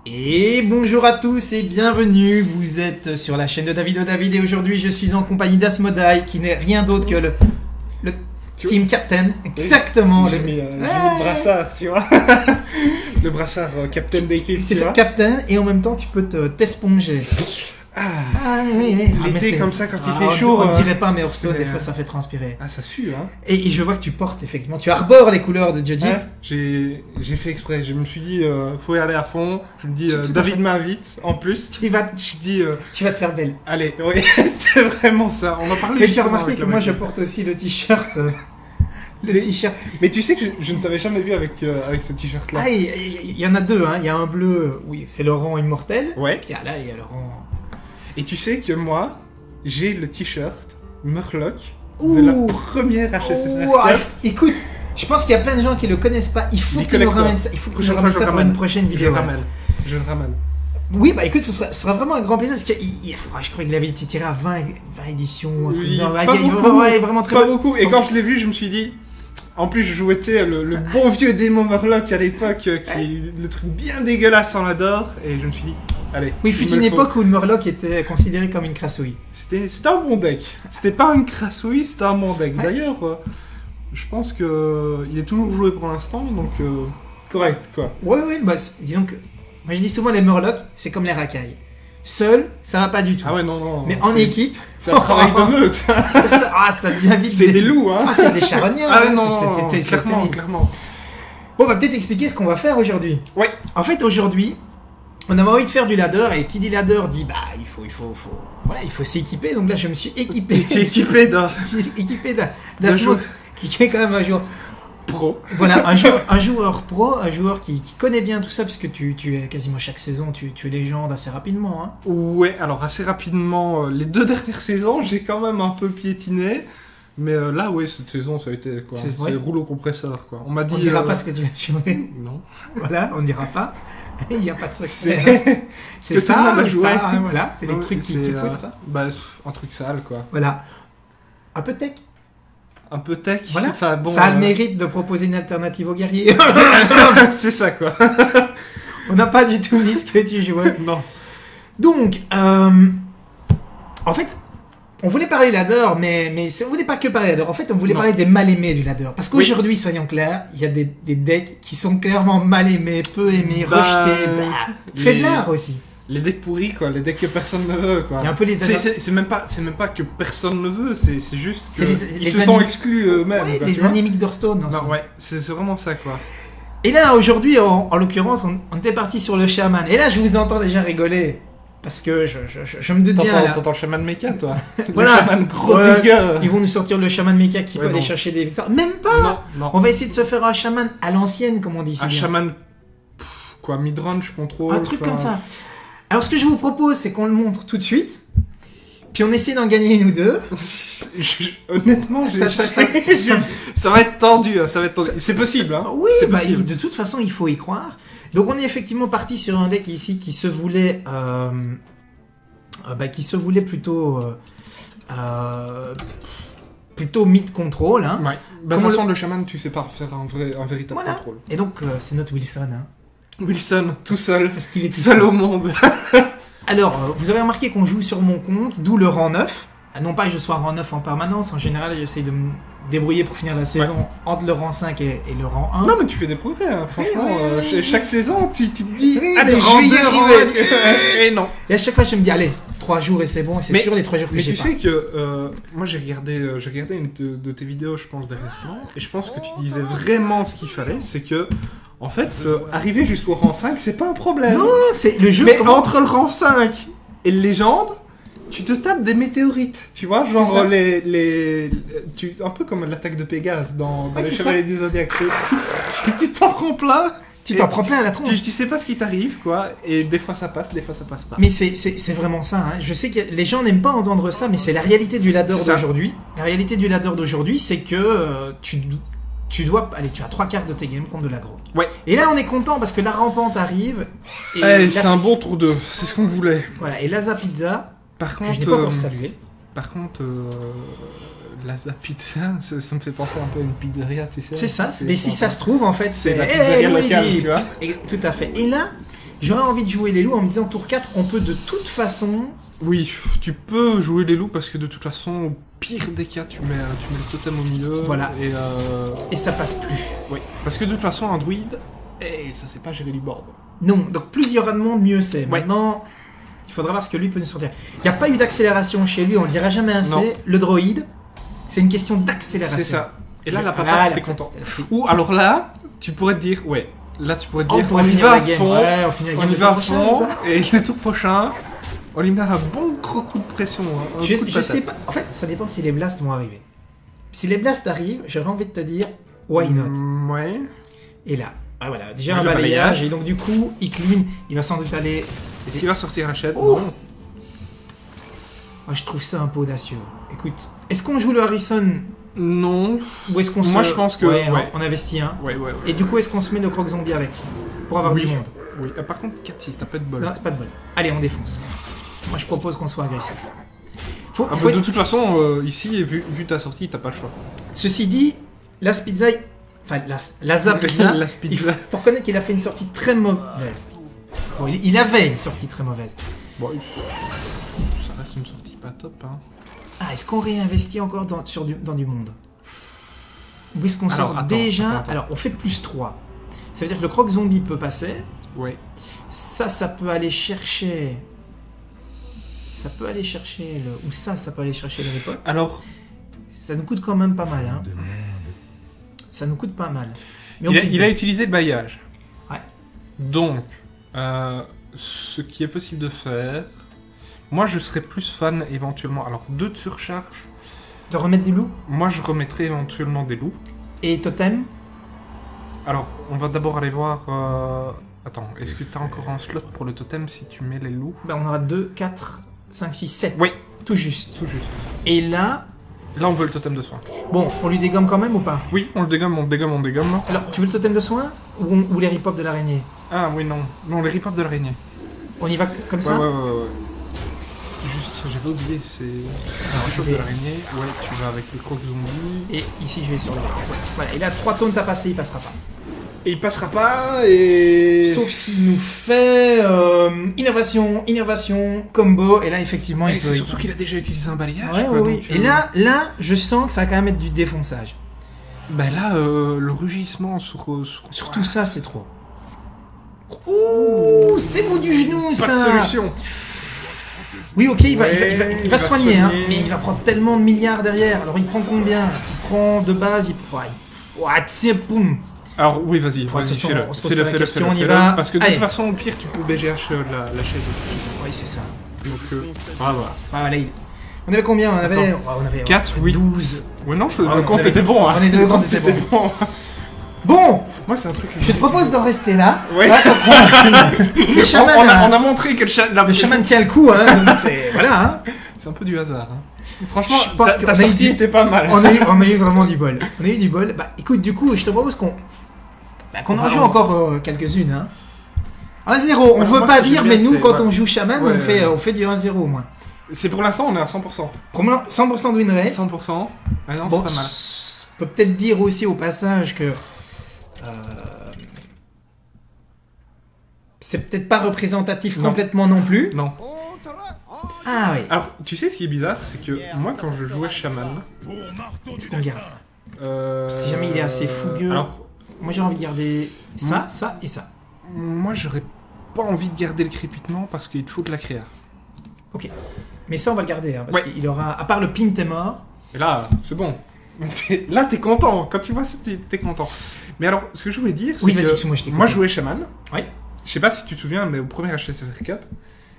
Et bonjour à tous et bienvenue, vous êtes sur la chaîne de David et aujourd'hui je suis en compagnie d'Asmodai qui n'est rien d'autre que le team captain, exactement. J'ai mis le brassard, tu vois. Le brassard captain d'équipe. C'est ça, captain, et en même temps tu peux t'esponger. L'été comme ça quand il fait chaud. On ne dirait pas, mais Hearthstone, des fois ça fait transpirer. Ah, ça sue, hein. Et je vois que tu portes effectivement, tu arbores les couleurs de Joji. Ouais, j'ai fait exprès, je me suis dit, faut y aller à fond. Je me dis, David m'invite en plus. Tu vas te faire belle. Allez, oui, c'est vraiment ça. On va parler. Mais tu as remarqué que moi je porte aussi le t-shirt. Mais tu sais que je ne t'avais jamais vu avec ce t-shirt là. Ah, il y en a deux, hein. Il y a un bleu, oui, c'est le rang immortel. Ouais. Puis là, il y a le rang. Et tu sais que moi, j'ai le t-shirt Murloc de la première HSFR. Écoute, je pense qu'il y a plein de gens qui le connaissent pas. Il faut que tu nous ramènes ça. Il faut que tu nous ramènes ça pour une prochaine vidéo. Je le ramène. Oui, bah écoute, ce sera vraiment un grand plaisir parce que je crois qu'il avait été tiré à 20 éditions. Oui, vraiment très pas beaucoup. Et quand je l'ai vu, je me suis dit. En plus, je jouais le bon vieux démon Murloc à l'époque, le truc bien dégueulasse en adore, et je me suis dit, allez. Oui, il fut une époque où le Murloc était considéré comme une crassouille. C'était un bon deck. C'était pas une crassouille, c'était un bon deck. D'ailleurs, je pense que il est toujours joué pour l'instant, donc correct, quoi. Oui, bah disons que. Moi, je dis souvent les Murlocs, c'est comme les racailles. Seul, ça va pas du tout. Ah ouais, non. Mais en équipe. C'est un travail de meute. Ça devient vite. C'est des loups, hein. Ah, c'est des charognards. Ah non, clairement. Bon, on va peut-être expliquer ce qu'on va faire aujourd'hui. Ouais. En fait, aujourd'hui, on avait envie de faire du ladder, et qui dit ladder dit, bah, il faut s'équiper. Donc là, je me suis équipé. Tu es équipé d'un... d'Asmo, qui est quand même un joueur pro. Voilà, un joueur pro, un joueur qui connaît bien tout ça, puisque tu es quasiment chaque saison, tu es légende assez rapidement. Hein. Ouais, alors assez rapidement, les 2 dernières saisons, j'ai quand même un peu piétiné. Mais là, oui, cette saison, ça a été quoi. C'est rouleau compresseur, quoi. On m'a dit. On dira pas ce que tu as joué. Non. Voilà, on dira pas. Il n'y a pas de secret. C'est ça, hein, voilà. C'est les trucs qui poutrent. Bah, un truc sale, quoi. Voilà. Un peu tech. Un peu tech. Voilà. Enfin, bon, ça a le mérite de proposer une alternative aux guerriers. C'est ça, quoi. On n'a pas du tout dit ce que tu jouais. Non. Donc, en fait, on voulait parler ladder, mais on voulait pas que parler ladder. En fait, on voulait parler des mal aimés du ladder. Parce qu'aujourd'hui, soyons clairs, il y a des decks qui sont clairement mal aimés, peu aimés, rejetés, faiblards aussi. Les decks pourris, quoi, les decks que personne ne veut, quoi. Il y a un peu les c'est même pas que personne ne veut, c'est juste qu'ils se sont exclus eux-mêmes. Ouais, quoi, les anémiques d'Hearthstone. Non, ouais, c'est vraiment ça, quoi. Et là, aujourd'hui, en l'occurrence, on était parti sur le chaman. Et là, je vous entends déjà rigoler. Parce que je me doute bien. T'entends le chaman mecha, toi. Voilà. Le chaman gros dégâts. Ils vont nous sortir le chaman mecha qui peut aller chercher des victoires. Même pas. Non. On va essayer de se faire un chaman à l'ancienne, comme on dit. Un chaman, quoi, mid-range, contrôle. Un truc comme ça. Alors, ce que je vous propose, c'est qu'on le montre tout de suite. Puis on essaie d'en gagner une ou deux. Honnêtement, ça va être tendu. C'est possible, hein. Oui, de toute façon, il faut y croire. Donc on est effectivement parti sur un deck ici qui se voulait plutôt mid-control. Hein. Ouais. De toute façon, le chaman, tu sais pas faire un véritable contrôle. Et donc, c'est notre Wilson. Hein. Wilson, tout seul. Parce qu'il est tout seul au monde. Alors, vous avez remarqué qu'on joue sur mon compte, d'où le rang 9. Non pas que je sois rang 9 en permanence, en général, j'essaye de me débrouiller pour finir la saison entre le rang 5 et le rang 1. Non, mais tu fais des progrès, hein. Franchement. Chaque saison, tu te dis, allez, je vais y arriver. Et non. Et à chaque fois, je me dis, allez, 3 jours et c'est bon, et c'est toujours les 3 jours que j'ai pas. Mais tu sais que, moi, j'ai regardé une de tes vidéos, je pense, dernièrement, et je pense que tu disais vraiment ce qu'il fallait, c'est que, en fait, arriver jusqu'au rang 5, c'est pas un problème. Non, c'est le jeu. Mais entre le rang 5 et le légende, tu te tapes des météorites, tu vois, genre un peu comme l'attaque de Pégase dans les Chevaliers du Zodiac. Tu t'en prends plein. Tu t'en prends plein à la tronche. Tu sais pas ce qui t'arrive, quoi, et des fois ça passe, des fois ça passe pas. Mais c'est vraiment ça, hein. Je sais que les gens n'aiment pas entendre ça, mais c'est la réalité du ladder d'aujourd'hui. La réalité du ladder d'aujourd'hui, c'est que tu dois... Allez, tu as 3 quarts de tes games contre de l'aggro. Ouais. Et là, on est content parce que la rampante arrive. C'est un bon tour 2, c'est ce qu'on voulait. Voilà, et Laza Pizza, par contre, que je n'ai pas encore salué. Par contre, Laza Pizza, ça me fait penser un peu à une pizzeria, tu sais. C'est ça, mais si ça se trouve, en fait, c'est la pizzeria locale, tu vois. Et, tout à fait. Et là, j'aurais envie de jouer les loups en me disant tour 4, on peut de toute façon... Oui, tu peux jouer les loups parce que de toute façon, au pire des cas, tu mets le totem au milieu. Voilà. Et ça passe plus. Oui, parce que de toute façon, un druide, ça sait pas gérer du board. Non, donc plus il y aura de monde, mieux c'est. Ouais. Maintenant, il faudra voir ce que lui peut nous sortir. Il n'y a pas eu d'accélération chez lui, on le dira jamais assez. Non. Le droïde, c'est une question d'accélération. C'est ça. Et là, la Ah, patate, t'es content. Ou alors là, tu pourrais te dire, On pourrait finir la game. Ouais, on finit la game on y le va à tour prochain, fond, c'est ça et le tour prochain, on lui met un bon gros coup de pression. Un coup de Je patate. sais pas. En fait, ça dépend si les blasts vont arriver. Si les blasts arrivent, j'aurais envie de te dire, why not? Ouais. Et là, ah voilà, déjà Ouais, un le balayage, et donc du coup, il clean, il va sans doute aller... Est-ce qu'il va sortir la chaîne? Oh. Non. Ah, je trouve ça un peu audacieux. Écoute, est-ce qu'on joue le Harrison Non. ou est-ce qu'on Moi, se... je pense que... Ouais, Ouais. on investit un. Ouais. Et du coup, est-ce qu'on se met le croc zombie avec? Pour avoir Oui. du monde. Oui. Par contre, 4-6, t'as pas de bol. Non, c'est pas de bol. Allez, on défonce. Moi, je propose qu'on soit agressif. Faut Ah, de toute façon, ici, vu ta sortie, t'as pas le choix. Ceci dit, la Pizza... Enfin, la Zap Pizza, La il Pizza. faut reconnaître qu'il a fait une sortie très mauvaise. Bon, il avait une sortie très mauvaise. Bon, ça reste une sortie pas top, hein. Ah, est-ce qu'on réinvestit encore dans du monde? Ou est-ce qu'on Alors, sort attends, déjà... attends. Alors, on fait plus 3. Ça veut dire que le croc zombie peut passer. Ouais. Ça peut aller chercher... Ça peut aller chercher le... Ou ça peut aller chercher le repot. Alors, Ça nous coûte quand même pas mal, hein. Ça nous coûte pas mal. Mais il a utilisé le bailliage. Ouais. Donc, ce qui est possible de faire... Moi, je serais plus fan, éventuellement... Alors, 2 de surcharge. De remettre des loups Moi, je remettrais éventuellement des loups. et totem. Alors, on va d'abord aller voir... Attends, est-ce que tu as encore un slot pour le totem si tu mets les loups? Ben, on aura 2, 4, 5, 6, 7. Oui. Tout juste. Tout juste. Et là... Là, on veut le totem de soin. Bon, on lui dégomme quand même ou pas? Oui, on le dégomme, on le dégomme, on le dégomme. Alors, tu veux le totem de soin ou les rip-hop de l'araignée? Ah oui, non. Non, les rip-off de l'araignée. On y va comme ça? Ouais. Juste, j'avais oublié, c'est... Alors, Rip-off de l'araignée. Ouais, tu vas avec le croc zombie. Et ici, je vais sur le... Voilà, et là, 3 taunts à passer, il passera pas. Et il passera pas, et... Sauf s'il nous fait innovation, combo, et là, effectivement, il Et peut... c'est surtout qu'il a déjà utilisé un balayage. Ouais, quoi, oui. donc, Et là, je sens que ça va quand même être du défonçage. Ben là, le rugissement sur Surtout ça, c'est trop. Ouh, c'est mou du genou, Pas ça. de solution. Oui, ok, il va Ouais, il soigner, va hein, soigner. mais il va prendre tellement de milliards derrière. Alors, il prend combien? Il prend de base, tiens, poum. Alors oui, vas-y, Bon, attention, fais-le. on se pose Fais-le, pas la fais-le, question, fais-le, on y fais-le. va. Parce que de Allez. toute façon, au pire, tu peux BGH la chaise. Oui, c'est ça. Donc, voilà. Ah, allez. On avait combien? On avait... Attends. on avait 4, oui. 12. Ouais, non, Ah, le compte était bon, hein. on était- Le le compte compte était était bon. Bon, Moi, c'est un truc que je te propose d'en rester là. Ouais. Le chaman, on a montré que le chaman tient le coup, hein, donc c'est... Voilà, hein. C'est un peu du hasard. Hein. Franchement, Je pense qu'on ta a eu sortie du- était pas mal. On a eu vraiment du bol. On a eu du bol. Bah écoute, du coup, je te propose qu'on en joue encore quelques-unes. Hein. 1-0, on Ouais, veut moi, pas ce que dire, j'aime mais bien, nous, c'est- quand ouais. on joue chaman, Ouais, on fait du 1-0 au moins. C'est pour l'instant, on est à 100%. Pour moi, 100% de win rate. 100%. Ah non, Bon, c'est pas mal. on peut peut-être dire aussi au passage que c'est peut-être pas représentatif Non. complètement non plus. Non. Ah oui, Alors, tu sais ce qui est bizarre, c'est que moi, quand je jouais Shaman... est-ce qu'on garde ça? Si jamais il est assez fougueux. Alors, Moi j'ai envie de garder ça, ça et ça. moi, j'aurais pas envie de garder le crépitement parce qu'il te faut de la créa. Ok. Mais ça on va le garder, hein, parce Ouais. qu'il aura, à part le pin t'es mort. Et là, c'est bon. Là, t'es content. Quand tu vois ça, t'es content. Mais alors, ce que je voulais dire, c'est Oui, vas-y, que excuse-moi, je t'ai moi, coupé. je jouais Shaman. Oui. Je sais pas si tu te souviens, mais au premier HSFR Cup,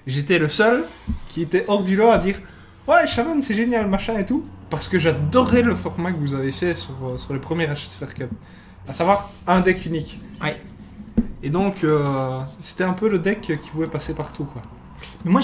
j'étais le seul qui était hors du lot à dire « Ouais, Shaman, c'est génial, machin et tout ». Parce que j'adorais le format que vous avez fait sur les premiers HSFR Cup. À savoir, un deck unique. Ouais. Et donc, c'était un peu le deck qui pouvait passer partout, quoi. Mais moi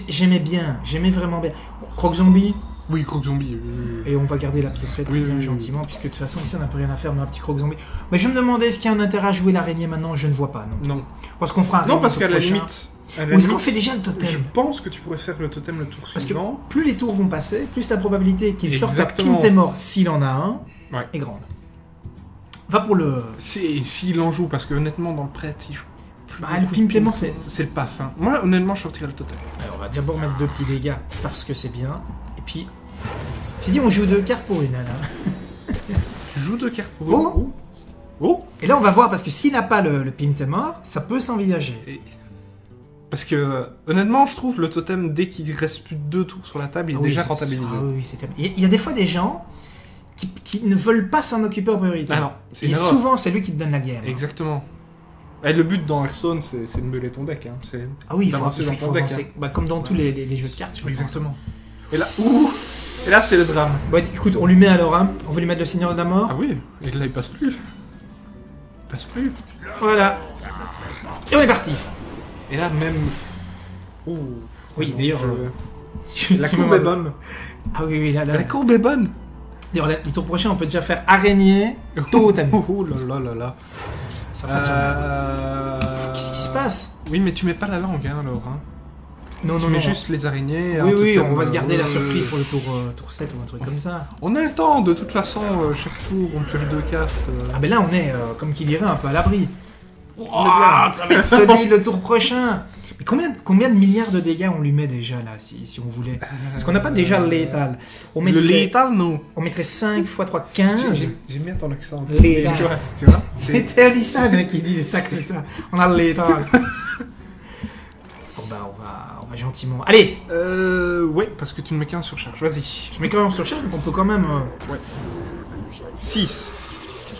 j'aimais vraiment bien. Croc Zombie, Oui, Croc Zombie. et on va garder la piècette Oui, bien oui, oui. gentiment, puisque de toute façon ici on n'a plus rien à faire, mais un petit Croc Zombie. Mais je me demandais, est-ce qu'il y a un intérêt à jouer l'araignée maintenant? Je ne vois pas, non. Non. Parce qu'on fera un Non, raid parce au qu'à la prochain. limite... à la Ou est-ce qu'on limite, fait déjà le totem? Je pense que tu pourrais faire le totem le tour Parce que suivant. plus les tours vont passer, plus la probabilité qu'il sorte un Exactement. pin t'es mort, s'il en a un, Ouais. est grande. Va pour le... C'est s'il en joue, parce que honnêtement, dans le prêt, il joue plus. Bah, le pimp est mort, c'est... C'est le paf. Hein. Moi, honnêtement, je sortirais le totem. Alors, on va d'abord mettre 2 petits dégâts, parce que c'est bien. Et puis... J'ai dit, on joue 2 cartes pour une, là. Tu joues 2 cartes pour Oh. Oh. Et là, on va voir, parce que s'il n'a pas le pimp est mort, ça peut s'envisager. Parce que, honnêtement, je trouve le totem, dès qu'il reste plus de 2 tours sur la table, il est déjà rentabilisé. Ah oui, c'est terrible. Il y a des fois des gens qui ne veulent pas s'en occuper en priorité. Ah non, c'est Et souvent, c'est lui qui te donne la game. Exactement. Et le but dans Hearthstone, c'est de meuler ton deck. Hein. Ah oui, il faut avancer dans ton deck. avancer. Bah, comme dans tous les jeux de cartes. Tu vois. Exactement. Et là, et là, c'est le drame. Bon, écoute, on lui met alors, hein. On veut lui mettre le Seigneur de la Mort. Ah oui, et là, il passe plus. Il passe plus. Voilà. Et on est parti. Et là, même... Oh. Oui, d'ailleurs... La courbe est bonne. Ah oui, là... La courbe est bonne. D'ailleurs, le tour prochain, on peut déjà faire araignée, totem. Oh là là là là. Ça fera déjà... Qu'est-ce qui se passe? Oui, mais tu mets pas la langue, hein, alors. Hein. Non, tu mets juste les araignées. Oui, on va se garder la surprise pour le tour 7 ou un truc comme ça. On a le temps, de toute façon, chaque tour, on pioche 2 cartes. Ah ben là, on est, comme qui dirait, un peu à l'abri. On est bien. Ça va être solide le tour prochain. Mais combien de milliards de dégâts on lui met déjà là, si on voulait? Parce qu'on n'a pas déjà le létal. Le létal, non. On mettrait 5 x 3, 15. J'aime bien ton accent. Létal. Tu vois C'était Alissane qui disait ça comme ça. On a le létal. Bon bah on va gentiment. Allez. Ouais, parce que tu ne mets qu'un surcharge. Vas-y. Je mets quand même sur charge, mais on peut quand même... Ouais. 6.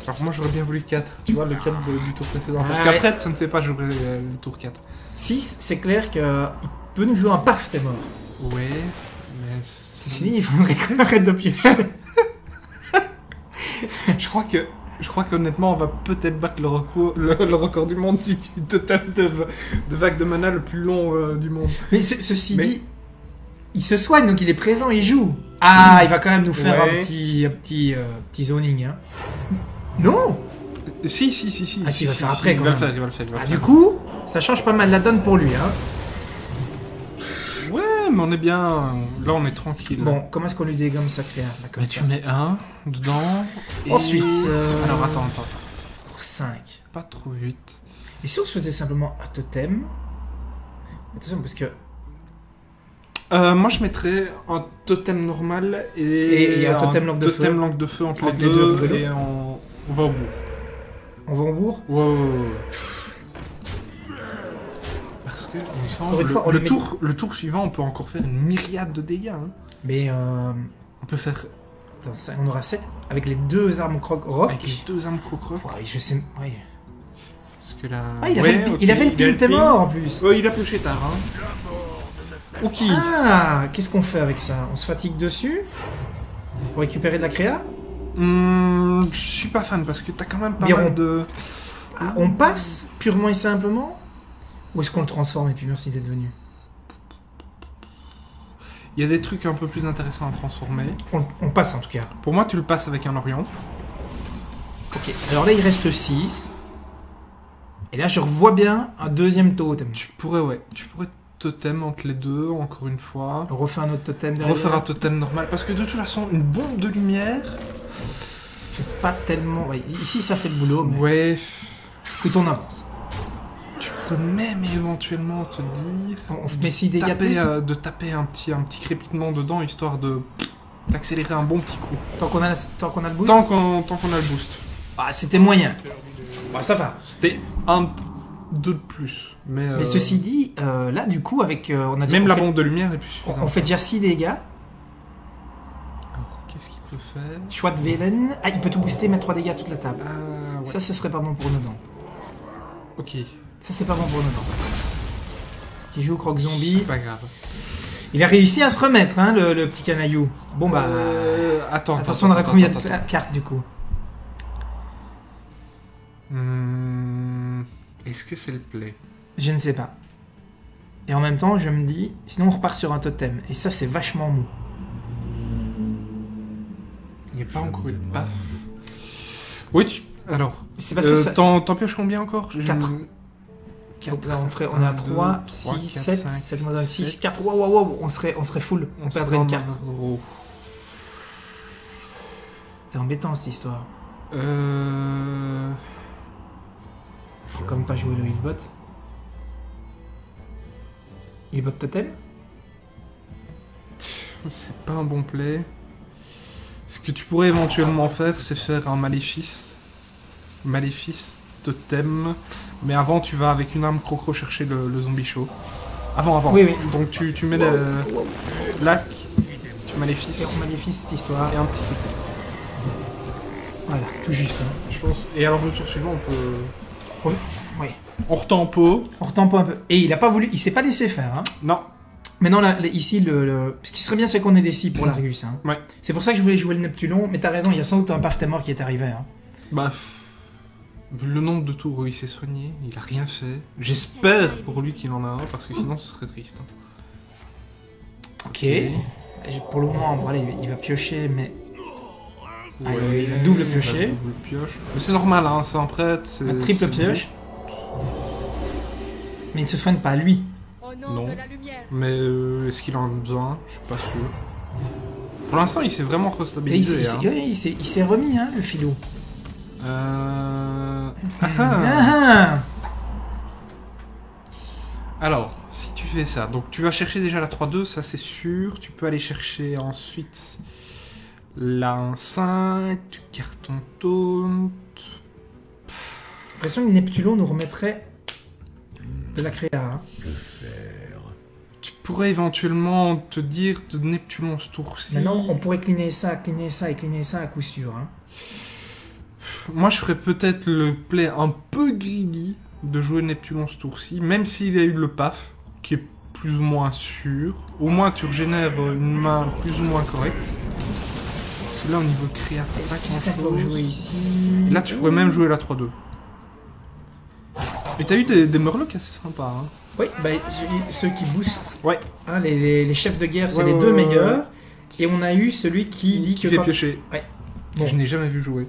Alors moi j'aurais bien voulu 4, tu vois, le 4 du tour précédent. Parce qu'après, ça ne sait pas, j'aurais le tour 4. 6, c'est clair qu'il peut nous jouer un paf, t'es mort. Ouais, mais... Si, il faudrait qu'on arrête de piocher. Je crois qu'honnêtement, on va peut-être battre le record du monde du total de vague de mana le plus long du monde. Mais ceci dit, il se soigne, donc il est présent, il joue. Ah, il va quand même nous faire un petit zoning. Hein. Non. Si. Ah si, il va le faire après quand même. Il va le faire. Du coup, ça change pas mal la donne pour lui. Hein. Ouais, mais on est bien... Là, on est tranquille. Bon, comment est-ce qu'on lui dégomme sa créa là, comme ça. Tu mets 1 dedans. Et... Ensuite... Alors, attends. Pour 5. Pas trop vite. Et si on se faisait simplement un totem... Attention, parce que... moi, je mettrais un totem normal et un totem langue de feu entre les deux et on va au bout. On va au bourg? Ouais. Parce que, il me semble, le tour suivant, on peut encore faire une myriade de dégâts. Hein. Mais on peut faire... Attends, on aura 7 avec les 2 armes croc-rock. Avec les 2 armes croc-rock. Ouais, je sais... Ouais. Parce que là... Ah, il avait le pin, t'es mort en plus. Ouais, il a pioché tard. Hein. Ok. Ah, qu'est-ce qu'on fait avec ça? On se fatigue dessus pour récupérer de la créa? Je suis pas fan parce que t'as quand même pas mal de... Ah, on passe purement et simplement? Ou est-ce qu'on le transforme et puis merci d'être venu? Il y a des trucs un peu plus intéressants à transformer. On passe en tout cas. Pour moi, tu le passes avec un Orion. Ok, alors là il reste 6. Et là je revois bien un deuxième totem. Tu pourrais totem entre les deux, encore une fois. On refait un autre totem derrière. Refaire un totem normal, parce que de toute façon, une bombe de lumière... fait pas tellement... Ouais, ici ça fait le boulot, mais... Ouais. Écoute, on avance. Tu peux même éventuellement te dire... On met 6 dégâts plus. De taper un petit crépitement dedans, histoire de... d'accélérer un bon petit coup. Tant qu'on a le boost. Tant qu'on a le boost. Ah, c'était moyen. Bah, ça va. C'était 2 de plus. Mais ceci dit, là, du coup, avec... on a même la bombe de lumière est plus suffisante. On fait déjà 6 dégâts. Alors, qu'est-ce qu'il peut faire? Choix de Velen. Ah, il peut tout booster, mettre 3 dégâts à toute la table. Ouais. Ça, ce serait pas bon pour nos dents. Ok. Ça, c'est pas bon pour nos dents. Qui joue Croc Zombie. C'est pas grave. Il a réussi à se remettre, hein, le petit canaillou. Bon, bah... Attention, on aura combien de cartes, du coup? Est-ce que c'est le play? Je ne sais pas. Et en même temps, je me dis, sinon on repart sur un totem. Et ça, c'est vachement mou. Il n'y a pas encore eu de paf. Oui, alors... C'est parce que ça... T'en pioches combien encore? 4. On est à 3, 6, 7, 7 moins 1, 6, 4. Wow, on serait full. On perdrait une carte. C'est embêtant cette histoire. Faut quand même pas jouer le healbot. Il est bot totem. C'est pas un bon play. Ce que tu pourrais éventuellement faire, c'est faire un maléfice. Maléfice totem. Mais avant, tu vas avec une arme crocro chercher le zombie chaud. Avant. Oui, oui. Donc tu mets le lac, tu maléfices. Et on maléfice cette histoire. Et un petit totem. Voilà, tout juste. Hein. Je pense. Et alors le tour suivant, on peut... Oui. On retempo. On retempo un peu. Et il a pas voulu, il s'est pas laissé faire. Hein. Non. Maintenant, là, ici, ce qui serait bien, c'est qu'on ait des cibles pour l'Argus. Hein. Ouais. C'est pour ça que je voulais jouer le Neptulon, mais t'as raison, il y a sans doute un Paftemor qui est arrivé. Hein. Bah, vu le nombre de tours où il s'est soigné, il a rien fait. J'espère pour lui qu'il en a un, parce que sinon ce serait triste. Hein. Ok. Pour le moment, bon, allez, il va piocher, mais... Ouais, il va double piocher. Double pioche. Mais c'est normal, hein, c'est un prêtre. Un triple pioche. Mais il ne se soigne pas, lui. Non. Mais est-ce qu'il en a besoin? Je suis pas sûr. Pour l'instant, il s'est vraiment restabilisé. Il s'est remis, hein, le filou. Alors, si tu fais ça, donc tu vas chercher déjà la 3-2, ça c'est sûr. Tu peux aller chercher ensuite la 1-5, tu carton taunt. J'ai l'impression que Neptulon nous remettrait de la créa. Hein. Tu pourrais éventuellement te dire de Neptulon ce tour-ci. Maintenant, on pourrait cleaner ça à coup sûr. Hein. Moi, je ferais peut-être le play un peu greedy de jouer Neptulon ce tour-ci, même s'il a eu le PAF, qui est plus ou moins sûr. Au moins, tu régénères une main plus ou moins correcte. Parce que là, au niveau créa, t'as pas Qu'est-ce qu'on peut jouer ici? Là, tu pourrais même jouer la 3-2. Et t'as eu des Murlocs assez sympas. Hein. Oui, bah, ceux qui boostent. Ouais. Hein, les chefs de guerre, c'est les deux meilleurs. Et on a eu celui qui dit que... fait piocher. Ouais. Bon. Je n'ai jamais vu jouer.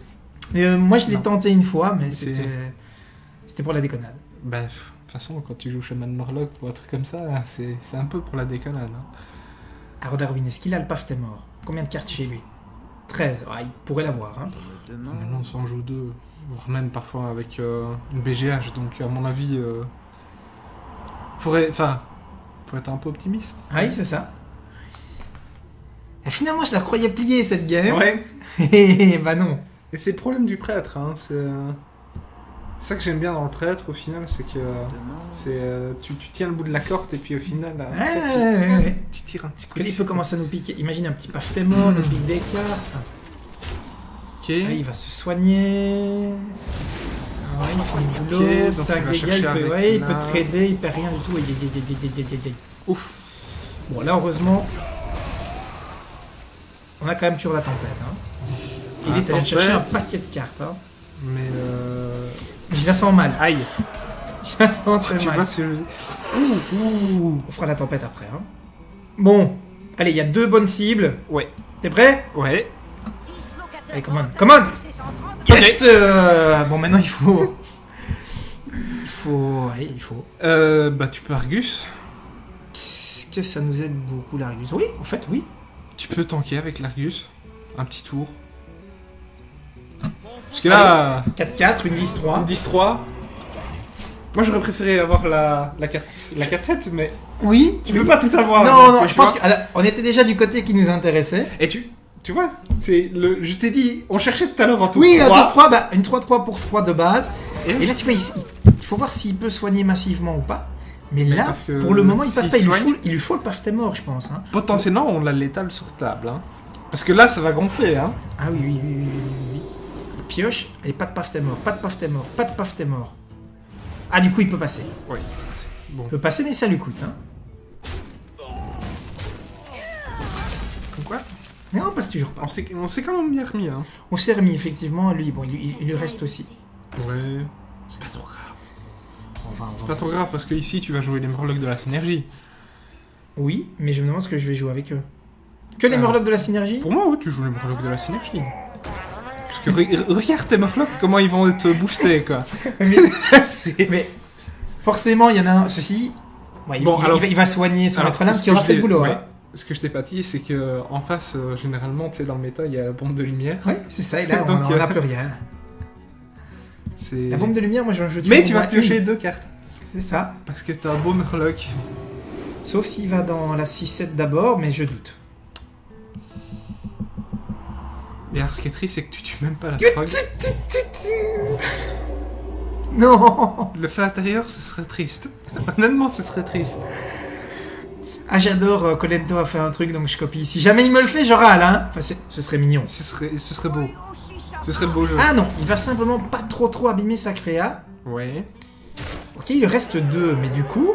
Moi, je l'ai tenté une fois, mais c'était pour la déconnade. Bah, de toute façon, quand tu joues Shaman Murloc ou un truc comme ça, c'est un peu pour la déconnade. Hein. Alors Darwin, est-ce qu'il a le Paftemor? Combien de cartes chez lui? 13. Ah, il pourrait l'avoir. Hein. Maintenant, on s'en joue 2. Voire même parfois avec une BGH. Donc, à mon avis, faut être un peu optimiste. Ah oui, c'est ça. Et finalement, je la croyais pliée, cette game. Ouais. Et bah non. Et c'est le problème du prêtre. Hein. C'est ça que j'aime bien dans le prêtre, au final, c'est que tu tiens le bout de la corde et puis au final, tu tires un petit peu. Parce qu'il peut commencer à nous piquer. Imagine un petit Paftemor, nous pique des cartes. Ok. Ah, il va se soigner. Ah, il fait le boulot, donc ça dégage, il peut trader, il perd rien du tout. Ouf. Bon, là, heureusement, on a quand même toujours la tempête. Hein. Il est allé chercher un paquet de cartes. Hein. Mais je la sens mal. Aïe. Je la sens très mal. On fera la tempête après. Hein. Bon, allez, il y a 2 bonnes cibles. Ouais. T'es prêt? Ouais. Allez, come on. Yes. Bon, maintenant il faut... il faut... Bah, tu peux Argus. Qu'est-ce que ça nous aide beaucoup, l'Argus? Oui, en fait, oui. Tu peux tanker avec l'Argus. Un petit tour. Parce que là... 4-4, une 10-3. Une 10-3. Moi, j'aurais préféré avoir la 4-7, mais... Oui. Tu peux pas tout avoir. Non, je pense qu'on était déjà du côté qui nous intéressait. Et tu vois, je t'ai dit, on cherchait tout à l'heure en tour 3. Oui, un tour 3, bah, une 3-3 pour 3 de base. Et là, tu vois, il faut voir s'il peut soigner massivement ou pas. Mais là, pour le moment, il passe pas. Il lui faut le Paftemor, je pense. Hein. Potentiellement, on l'a létal sur table. Hein. Parce que là, ça va gonfler. Hein. Ah oui. Il pioche, et pas de Paftemor. Ah, du coup, il peut passer. Oui. Bon. Il peut passer, mais ça lui coûte. Hein. Comme quoi? Mais on passe toujours pas. On s'est quand même bien remis. Hein. On s'est remis, effectivement. Lui, bon, il lui reste aussi. Ouais. C'est pas trop grave. C'est pas trop grave parce que ici, tu vas jouer les Murlocs de la synergie. Oui, mais je me demande ce que je vais jouer avec eux. Que les Murlocs de la synergie? Pour moi, oui, tu joues les Murlocs de la synergie. Parce que regarde tes Murlocs, comment ils vont être boostés, quoi. mais forcément, il y en a un. Ceci, ouais, il va soigner son maître-lame qui aura fait le boulot. Ouais. Hein. Ce que je t'ai pas dit, c'est que en face, généralement, tu sais, dans le méta, il y a la bombe de lumière. Ouais, c'est ça, et là, on n'a plus rien. La bombe de lumière, moi, je joue. Mais tu vas piocher 2 cartes. C'est ça. Parce que t'as un beau Murloc. Sauf s'il va dans la 6-7 d'abord, mais je doute. Et alors, ce qui est triste, c'est que tu tues même pas la frog. Non. Le fait intérieur, ce serait triste. Honnêtement, ce serait triste. Ah, j'adore, Colento a fait un truc, donc je copie. Si jamais il me le fait, je râle, hein. Enfin, ce serait mignon. Ce serait beau. Ce serait le beau jeu. Ah non, il va simplement pas trop abîmer sa créa. Ouais. Ok, il reste 2, mais du coup...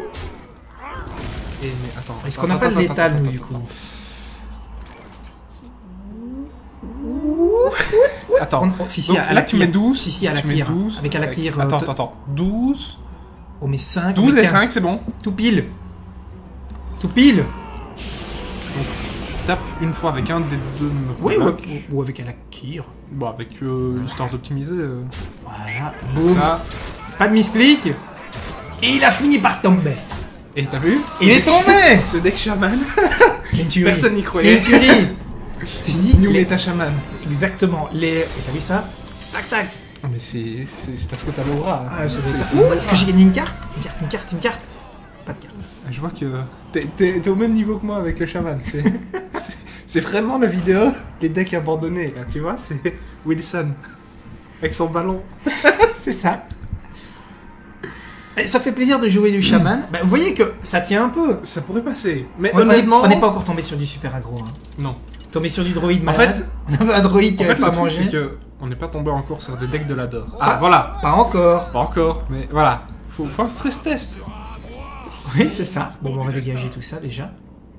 Mais attends. Est-ce qu'on n'a pas de létal, nous, du coup? Attends. Si, Donc, à là, la tu mets 12. Si, à la tu mets clear. 12. Avec à la clear. Attends. 12. On met 5. 12 on met et 15. 5, c'est bon. Tout pile. Tout pile. Donc, tu tapes une fois avec un des deux. Oui, ou avec à la clear. Bon, avec histoire d'optimiser. Voilà. Boum. Ça. Pas de misclick. Et il a fini par tomber. Et t'as vu? Il est tombé. Ce deck chaman. C'est une tuerie. Personne n'y croyait. C'est une tuerie. Tu te dis, Nous méta chaman. Exactement. Et t'as vu ça? Tac tac. Ah, mais c'est parce que t'as l'aura. Ah, ça doit être ça. Ouh, est-ce que j'ai gagné une carte? Une carte. Pas de carte. Je vois que t'es au même niveau que moi avec le chaman. C'est vraiment la vidéo, les decks abandonnés, là, tu vois, c'est Wilson, avec son ballon. C'est ça. Et ça fait plaisir de jouer du chaman. Bah, vous voyez que ça tient un peu. Ça pourrait passer, mais On honnêtement... n'est pas encore tombé sur du super aggro. Hein. Non. Tombé sur du droïde En malade. fait, on avait un droïde qui en avait fait, pas le truc, mangé. c'est que on n'est pas tombé encore sur des decks de ladder. Ah. Ah, voilà. Pas encore. Pas encore, mais voilà. Faut un stress test. Oui, c'est ça. Bon, on va dégager tout ça déjà.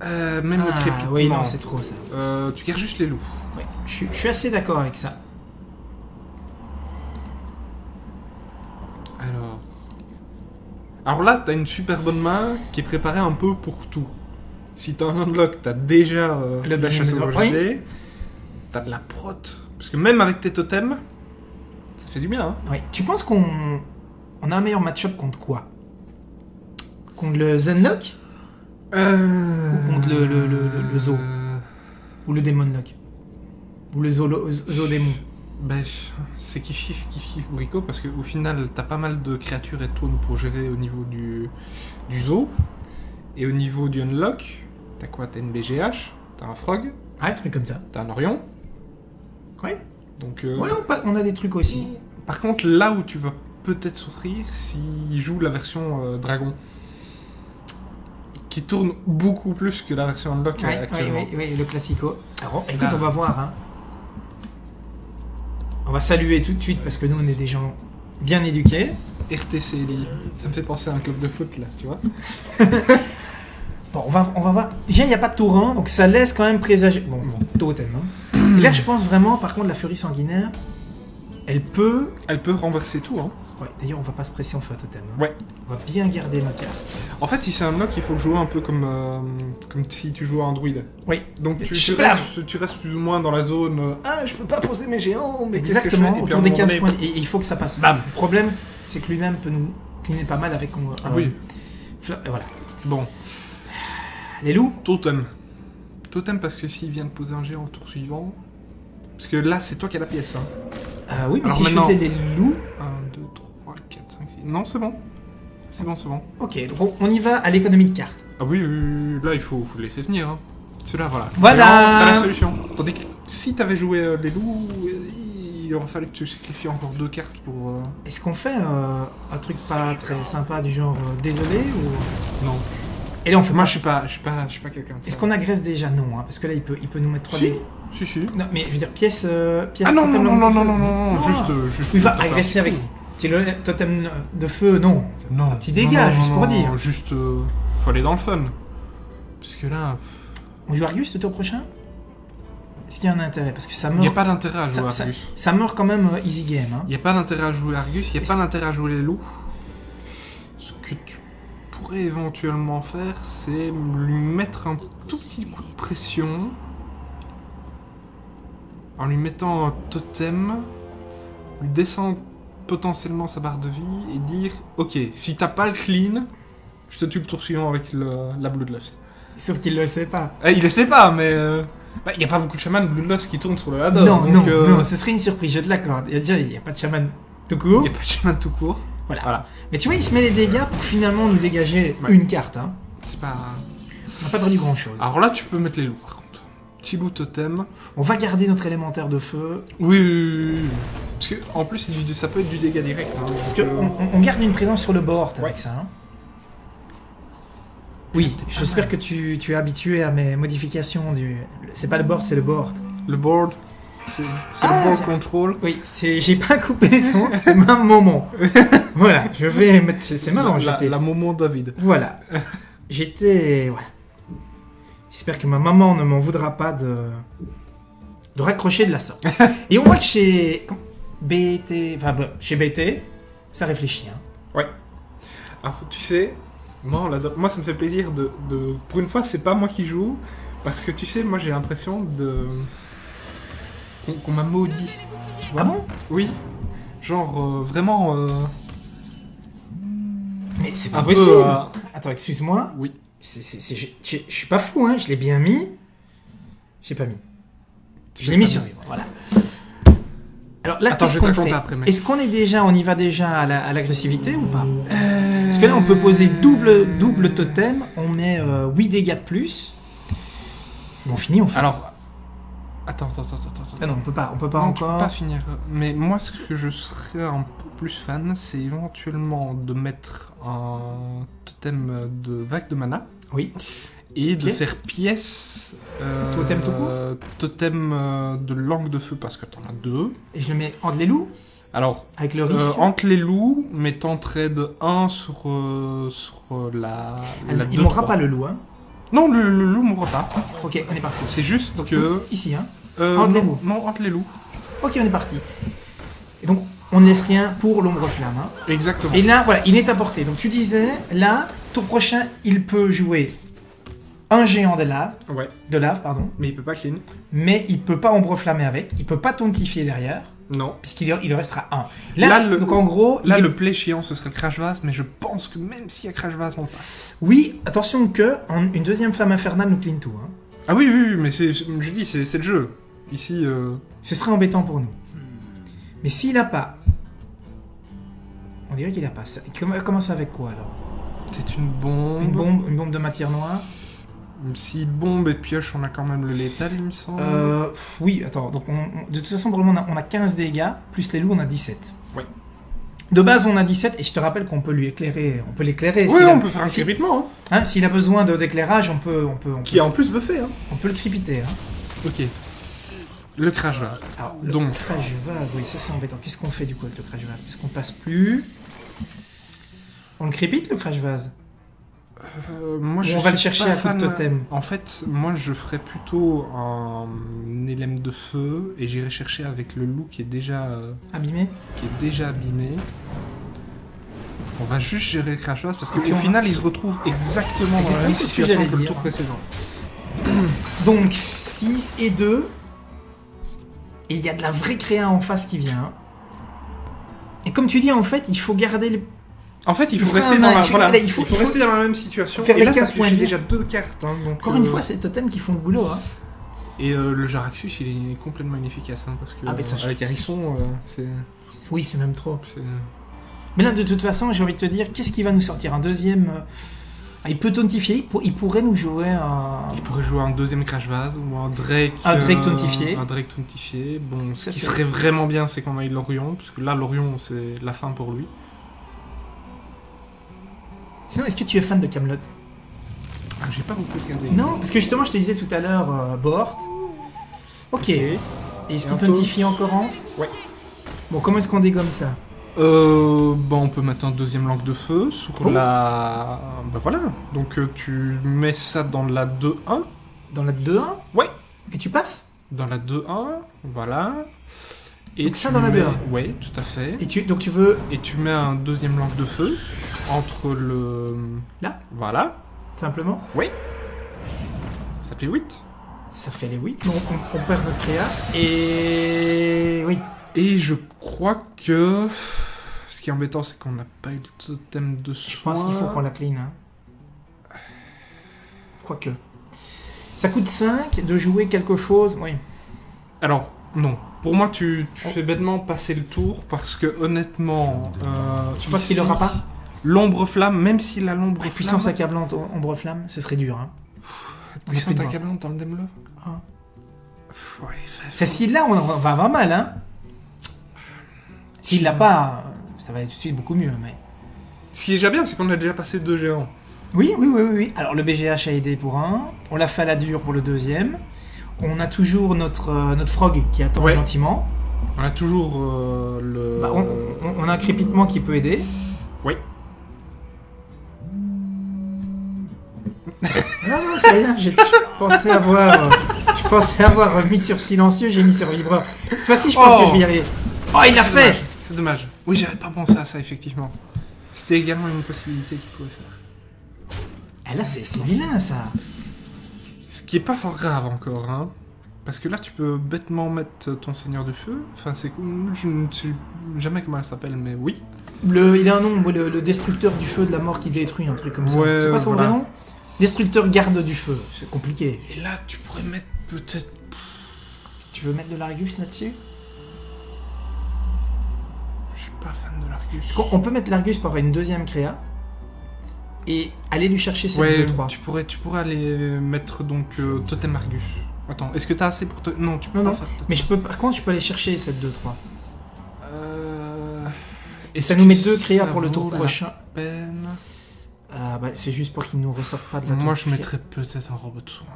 Même le crépitement. Oui, non, c'est trop ça. Tu gardes juste les loups. Ouais, je suis assez d'accord avec ça. Alors là, t'as une super bonne main qui est préparée un peu pour tout. Si t'as un unlock, t'as déjà la chasse au GD, t'as de la prot. Parce que même avec tes totems, ça fait du bien. Hein. Oui. Tu penses qu'on a un meilleur match-up contre quoi? Contre le Zenlock? Ou contre le Zo? Ou le Demonlock? Ou le Zo Démon? Bref, c'est kiff Brico parce qu'au final, t'as pas mal de créatures et de tournes pour gérer au niveau du Zo. Et au niveau du Unlock, t'as quoi? T'as une BGH, t'as un Frog. Ah, un truc comme ça. T'as un Orion. Ouais. Donc, ouais, on a des trucs aussi. Par contre, là où tu vas peut-être souffrir, s'il joue la version Dragon. Qui tourne beaucoup plus que la version Unlock actuellement. Oui, le classico. Alors, écoute, on va voir. Hein. On va saluer tout de suite parce que nous, on est des gens bien éduqués. RTCLI, ça me fait penser à un club de foot, là, tu vois. Bon, on va voir. Déjà, il n'y a pas de torrent, donc ça laisse quand même présager... Bon, totalement. Et là, je pense vraiment, par contre, la furie sanguinaire, elle peut renverser tout, hein. Ouais, d'ailleurs, on va pas se presser en feu à totem. Hein. Ouais. On va bien garder nos cartes. En fait, si c'est un lock, il faut le jouer un peu comme si tu jouais à un druide. Oui. Donc tu restes plus ou moins dans la zone. Ah, je peux pas poser mes géants, mais exactement, autour des 15 points. Et il faut que ça passe. Bam. Le problème, c'est que lui-même peut nous cleaner pas mal avec. Oui. Voilà. Bon. Les loups. Totem. Totem parce que s'il vient de poser un géant au tour suivant. Parce que là, c'est toi qui as la pièce. Hein. Oui, mais alors si maintenant, je faisais les loups. 1, 2, 3, 4, 5, 6. Non, c'est bon. C'est bon. Ok, donc on y va à l'économie de cartes. Ah oui, là, il faut le laisser venir. Hein. Celui-là, voilà. Voilà. T'as la solution. Tandis que si t'avais joué les loups, il aurait fallu que tu sacrifies encore 2 cartes pour... Est-ce qu'on fait un truc pas très sympa du genre désolé ou... Non. Et là, on fait moi, je suis pas quelqu'un de ça. Est-ce qu'on agresse déjà? Non, hein, parce que là, il peut nous mettre 3 si. dés. Si. Non, mais je veux dire, pièce ah non, juste... Il va agresser avec... Le totem de feu, non. Non. Un petit dégât, juste pour dire. Juste... faut aller dans le fun. Parce que là... On joue Argus le tour prochain? Est-ce qu'il y a un intérêt? Parce que ça meurt... Il n'y a pas d'intérêt à jouer Argus. Ça meurt quand même easy game. Hein. Il n'y a pas d'intérêt à jouer Argus, il n'y a pas d'intérêt à jouer les loups. Ce que tu pourrais éventuellement faire, c'est lui mettre un tout petit coup de pression en lui mettant un totem, lui descendre potentiellement sa barre de vie et dire ok, si t'as pas le clean, je te tue le tour suivant avec la Bloodlust. Sauf qu'il le sait pas. Il le sait pas, mais il n'y a pas beaucoup de chamans Bloodlust qui tournent sur le ladder. Non, ce serait une surprise, je te l'accorde. Il n'y a pas de chaman tout court. Il n'y a pas de chaman tout court. Voilà. Mais tu vois, il se met les dégâts pour finalement nous dégager une carte. Hein. C'est pas... On n'a pas perdu grand-chose. Alors là, tu peux mettre les loups, par contre. Petit loup totem. On va garder notre élémentaire de feu. Oui. Parce que, en plus, ça peut être du dégât direct. Hein, parce qu'on garde une présence sur le board avec ça. Hein. Oui, j'espère que tu es habitué à mes modifications. C'est pas le board, c'est le board. Le board, c'est le board control. Oui, j'ai pas coupé le son, c'est ma moment. Voilà, je vais mettre... C'est marrant, la moment David. Voilà. Voilà. J'espère que ma maman ne m'en voudra pas de raccrocher de la sorte. Et on voit que chez BT, ça réfléchit. Hein. Ouais. Alors, tu sais... Moi, ça me fait plaisir Pour une fois, c'est pas moi qui joue, parce que tu sais, moi j'ai l'impression qu'on m'a maudit. Tu vois? Ah bon? Oui. Genre, vraiment... Mais c'est pas possible. Attends, excuse-moi. Oui. Je suis pas fou, hein. Je l'ai bien mis. J'ai pas mis. Je l'ai mis sur vivre, voilà. Alors là, qu'est-ce qu'on fait? Est-ce qu'on on y va déjà à l'agressivité ou pas? Parce que là, on peut poser double totem, on met 8 dégâts de plus. Et on finit, on fait. Alors, attends. Ah non, on peut pas encore. On peut pas finir. Mais moi, ce que je serais un peu plus fan, c'est éventuellement de mettre un totem de vague de mana. Oui. Et de faire pièce... totem tout court. Totem de langue de feu, parce que t'en as 2. Et je le mets entre les loups? Alors, avec le risque entre les loups, mais t'entrais de 1 sur la il mourra pas le loup, hein? Non, le loup mourra pas. Ok, on est parti. C'est juste donc, que... Ici, hein? Entre les loups. Non, entre les loups. Ok, on est parti. Et donc, on ne laisse rien pour l'ombre flamme. Hein. Exactement. Et là, voilà, il est à portée. Donc tu disais, là, tour prochain, il peut jouer un géant de lave. Ouais. De lave, pardon. Mais il peut pas clean. Mais il peut pas ombre flammer avec. Il peut pas tontifier derrière. Non. Puisqu'il il restera un. Là donc en gros... Là, le play chiant, ce serait le Crash Vase, mais je pense que même s'il y a Crash Vase, on passe. Oui, attention que une deuxième flamme infernale nous clean tout. Hein. Ah oui, mais je dis, c'est le jeu. Ici... Ce serait embêtant pour nous. Mais s'il a pas... On dirait qu'il a pas ça. Il commence avec quoi, alors? C'est une bombe. Une bombe de matière noire. Si bombe et pioche, on a quand même le létal, il me semble. Oui, attends. Donc de toute façon, vraiment, on a 15 dégâts, plus les loups, on a 17. Ouais. De base, on a 17, et je te rappelle qu'on peut lui éclairer. On peut l'éclairer. Oui, on peut faire un crépitement. Hein, s'il a besoin d'éclairage, on peut qui est en plus buffé. Hein. On peut le crépiter. Hein. Ok. Le Crash Vase. Alors, le Crash Vase, oui, ça c'est embêtant. Qu'est-ce qu'on fait du coup avec le Crash Vase? Parce qu'on passe plus... On le crépite, le Crash Vase? Moi, on va le chercher à coup de totem. En fait, moi, je ferais plutôt un élème de feu et j'irai chercher avec le loup qui est déjà abîmé. On va juste gérer le Crash Vase parce qu'au final, il se retrouve exactement dans la même situation que le tour précédent. Donc, 6 et 2. Et il y a de la vraie créa en face qui vient. Et comme tu dis, en fait, il faut garder le... En fait, il faut rester dans la même situation. Faire et les 15 points. Déjà 2 cartes. Hein, donc, encore une fois, c'est les totems qui font le boulot. Hein. Et le Jaraxxus, il est complètement inefficace. Hein, parce que avec Hérisson, c'est... Oui, c'est même trop. Mais là, de toute façon, j'ai envie de te dire, qu'est-ce qui va nous sortir? Un deuxième... il peut tontifier, il pourrait nous jouer un... Il pourrait jouer un deuxième Crash Vase ou un Drake... Un Drake tontifié. Un Drake tontifié. Bon, ce qui serait vraiment bien, c'est qu'on aille Lorion, parce que là, Lorion, c'est la fin pour lui. Sinon, est-ce que tu es fan de Camelot? J'ai pas beaucoup regardé. Non, parce que justement, je te disais tout à l'heure, Bohort. Ok. Et est-ce qu'il tontifie encore entre? Ouais. Bon, comment est-ce qu'on dégomme ça? On peut mettre un deuxième langue de feu sur la... Bah voilà. Donc tu mets ça dans la 2-1. Dans la 2-1? Ouais. Et tu passes? Dans la 2-1, voilà. Et donc ça dans la 2-1? Ouais, tout à fait. Donc tu veux... Et tu mets un deuxième langue de feu entre le... Là? Voilà. Simplement? Oui. Ça fait 8. Ça fait les 8, donc on perd notre créa. Et... Oui. Et je crois que... Ce qui est embêtant, c'est qu'on n'a pas eu de totem de soin. Je pense qu'il faut qu'on la clean. Hein. Quoique. Ça coûte 5 de jouer quelque chose, oui. Alors, non. Pour moi, tu fais bêtement passer le tour parce que honnêtement... tu penses qu'il n'aura pas? L'ombre flamme, même s'il a l'ombre flamme... Puissance accablante, ombre flamme, ce serait dur. Hein. Puissante accablante dans le Demlo. Ah. Ouais, Enfin, s'il l'a, on va avoir mal, hein. S'il l'a pas, ça va être tout de suite beaucoup mieux, mais... Ce qui est déjà bien, c'est qu'on a déjà passé 2 géants. Oui. Alors, le BGH a aidé pour un, on l'a fait à la dure pour le deuxième, on a toujours notre frog qui attend gentiment. On a toujours le... Bah, on a un crépitement qui peut aider. Oui. Non, c'est rien, je pensais avoir mis sur silencieux, j'ai mis sur vibreur. Cette fois-ci, je pense que je vais y arriver. Oh, il l'a fait! C'est dommage. Oui, j'avais pas pensé à ça, effectivement. C'était également une possibilité qu'il pouvait faire. Ah là, c'est vilain, ça. Ce qui est pas fort grave encore, hein. Parce que là, tu peux bêtement mettre ton seigneur du feu. Enfin, c'est... Je ne sais jamais comment elle s'appelle, mais oui. Il a un nom, le destructeur du feu de la mort qui détruit, un truc comme ça. Ouais, c'est pas son vrai nom? Destructeur garde du feu, c'est compliqué. Et là, tu pourrais mettre peut-être... Tu veux mettre de l'Argus là-dessus? Je suis pas fan de l'Argus. On peut mettre l'Argus pour avoir une deuxième créa et aller lui chercher cette 2-3. Tu pourrais aller mettre donc Totem Argus. Attends, est-ce que t'as assez pour te... Non, tu peux pas faire Totem. Mais par contre, je peux aller chercher cette 2-3. Et ça nous met 2 créas pour le tour prochain. Peine. Bah, c'est juste pour qu'il nous ressorte pas de la tour. Moi, je mettrais peut-être un robot de soin.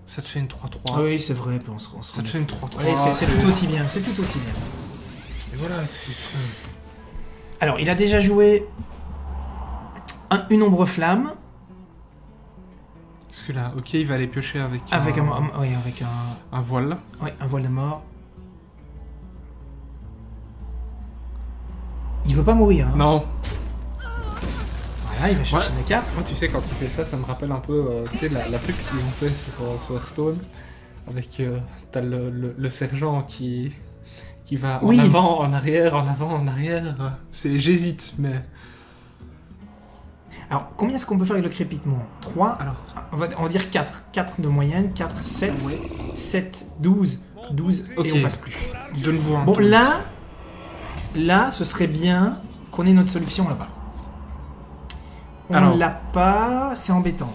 Ça te fait une 3-3. Ah oui, c'est vrai. Ça te fait une 3-3. Allez, c'est tout aussi bien. C'est tout aussi bien. Et voilà. Alors, il a déjà joué une ombre flamme. Parce que là, ok, il va aller piocher avec un voile. Oui, un voile de mort. Il veut pas mourir. Hein. Non. Voilà, il va chercher la carte. Moi, tu sais, quand il fait ça, ça me rappelle un peu tu sais, la pub qu'ils ont fait sur Hearthstone. Avec t'as le sergent qui va en avant, en arrière, en avant, en arrière. J'hésite, mais... Alors, combien est-ce qu'on peut faire avec le crépitement? 3. Alors, on va dire 4. 4 de moyenne, 4, 7, 7, 12, 12, et on passe plus. De nouveau un bon, là, ce serait bien qu'on ait notre solution là-bas. On l'a pas, c'est embêtant.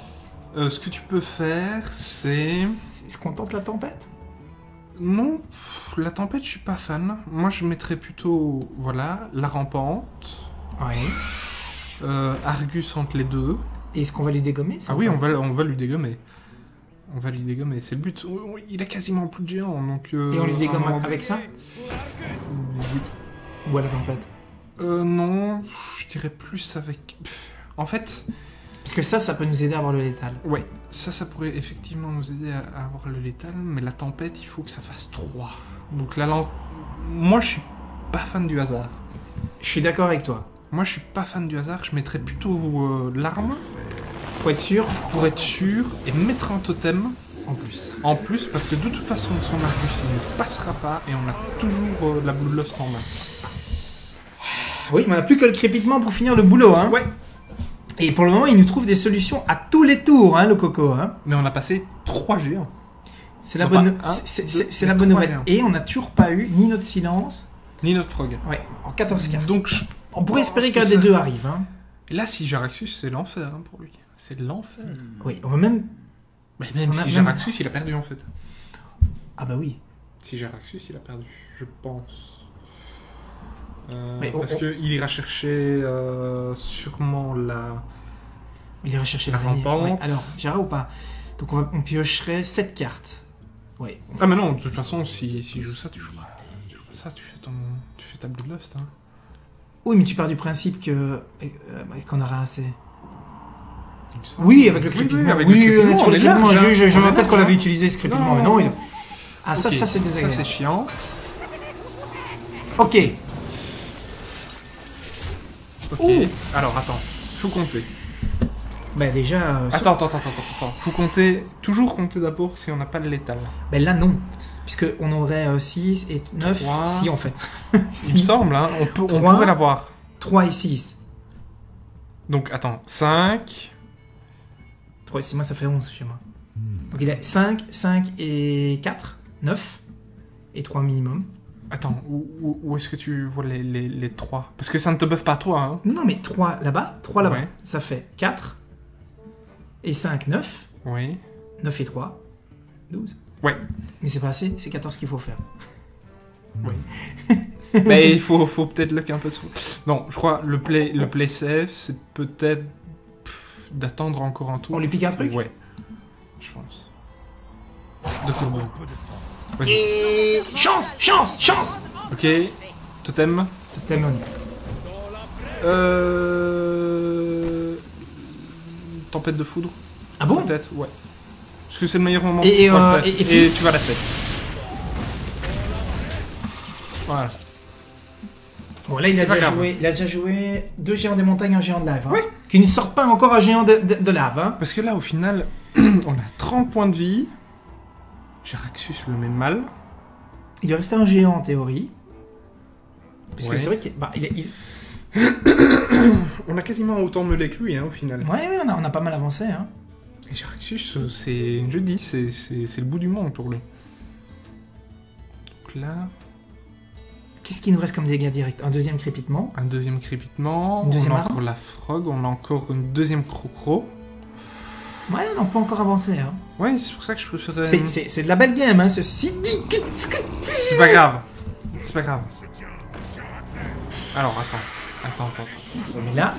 Ce que tu peux faire, c'est... Est-ce qu'on tente la tempête? Non, la tempête, je suis pas fan. Moi, je mettrais plutôt, voilà, la rampante. Oui. Argus entre les deux. Et est-ce qu'on va lui dégommer? Ah oui, on va lui dégommer. On va lui dégommer, c'est le but. Il a quasiment plus de géants, donc... Et on lui dégomme avec ça? Oui. Ou à la tempête? Non, je dirais plus avec... En fait... Parce que ça peut nous aider à avoir le létal. Ouais, ça pourrait effectivement nous aider à avoir le létal, mais la tempête, il faut que ça fasse 3. Donc moi, je suis pas fan du hasard. Je suis d'accord avec toi. Moi, je suis pas fan du hasard, je mettrais plutôt l'arme. Pour être sûr. Pour être sûr, et mettre un totem. En plus, parce que de toute façon, son Argus, il ne passera pas, et on a toujours la Bloodlust en main. Oui, mais on n'a plus que le crépitement pour finir le boulot, hein. Ouais. Et pour le moment, il nous trouve des solutions à tous les tours, hein, le coco. Hein. Mais on a passé 3 géants. C'est la bonne, c'est la bonne nouvelle. Géants. Et on n'a toujours pas eu ni notre silence, ni notre frog. Ouais, en 14 cartes. Donc on pourrait espérer qu'un des deux arrive. Hein. Et là, si Jaraxxus, c'est l'enfer hein, pour lui. C'est l'enfer. Oui, on va même... Mais même si Jaraxxus, il a perdu en fait. Ah bah oui. Si Jaraxxus, il a perdu, je pense. Parce qu'il ira chercher sûrement la... Il ira chercher la rampante. Ouais. Alors, Jara ou pas? Donc on piocherait 7 cartes. Ouais. Ah mais non, de toute façon, si joue ça, tu joues pas ça, tu fais ta Bloodlust. Hein. Oui, mais tu pars du principe qu'on aura assez. Oui, avec le crépitement. Oui, naturellement. J'ai en tête qu'on l'avait utilisé ce crépitement, mais non. Ah, ça c'est désagréable. Ça c'est chiant. Ok. Ok, alors attends, faut compter. Bah déjà... Attends, faut compter, toujours compter d'abord si on n'a pas le létal. Bah là non, puisque on aurait 6 et 9, 3, si en fait. Il me semble, hein, on pourrait l'avoir. 3 et 6. Donc attends, 5... 3 et 6, moi ça fait 11 chez moi. Donc il a 5, 5 et 4, 9, et 3 minimum. Attends, où est-ce que tu vois les 3? Parce que ça ne te buffe pas toi, hein. Non, mais 3 là-bas, 3 là-bas. Ouais. Ça fait 4 et 5, 9. Oui. 9 et 3, 12. Ouais. Mais c'est pas assez, c'est 14 qu'il faut faire. Oui. Mais il faut peut-être luck un peu sur... Non, je crois le play safe, c'est peut-être d'attendre encore un tour. On lui pique un truc? Ouais. Je pense. De turbo. Vas-y. Et... Chance, chance, chance. Ok. Totem. Totem, on y va. Tempête de foudre. Ah bon? Peut-être, ouais. Parce que c'est le meilleur moment Et, pour le faire. et puis- Et tu vas la faire. Voilà. Bon, là, il a C'est pas déjà grave. joué. Il a déjà joué 2 géants des montagnes, un géant de lave. Hein, Oui. Qui ne sortent pas encore un géant de lave. Hein. Parce que là, au final, on a 30 points de vie. Jaraxus le met mal. Il lui restait un géant en théorie. Parce que Ouais. c'est vrai qu'il bah, il- On a quasiment autant meulé que lui, hein, au final. Ouais, on a pas mal avancé. Hein. Et Jaraxus, c'est... Je dis, c'est le bout du monde pour lui. Donc là, Qu'est-ce qu'il nous reste comme dégâts directs? Un deuxième crépitement. un deuxième crépitement. Une deuxième on a arme. encore la frog. On a encore une deuxième crocro. Ouais, on peut encore avancer. Hein. Ouais, c'est pour ça que je préférais... C'est de la belle game, hein, ceci dit. C'est pas grave. C'est pas grave. Alors, attends. Mais là...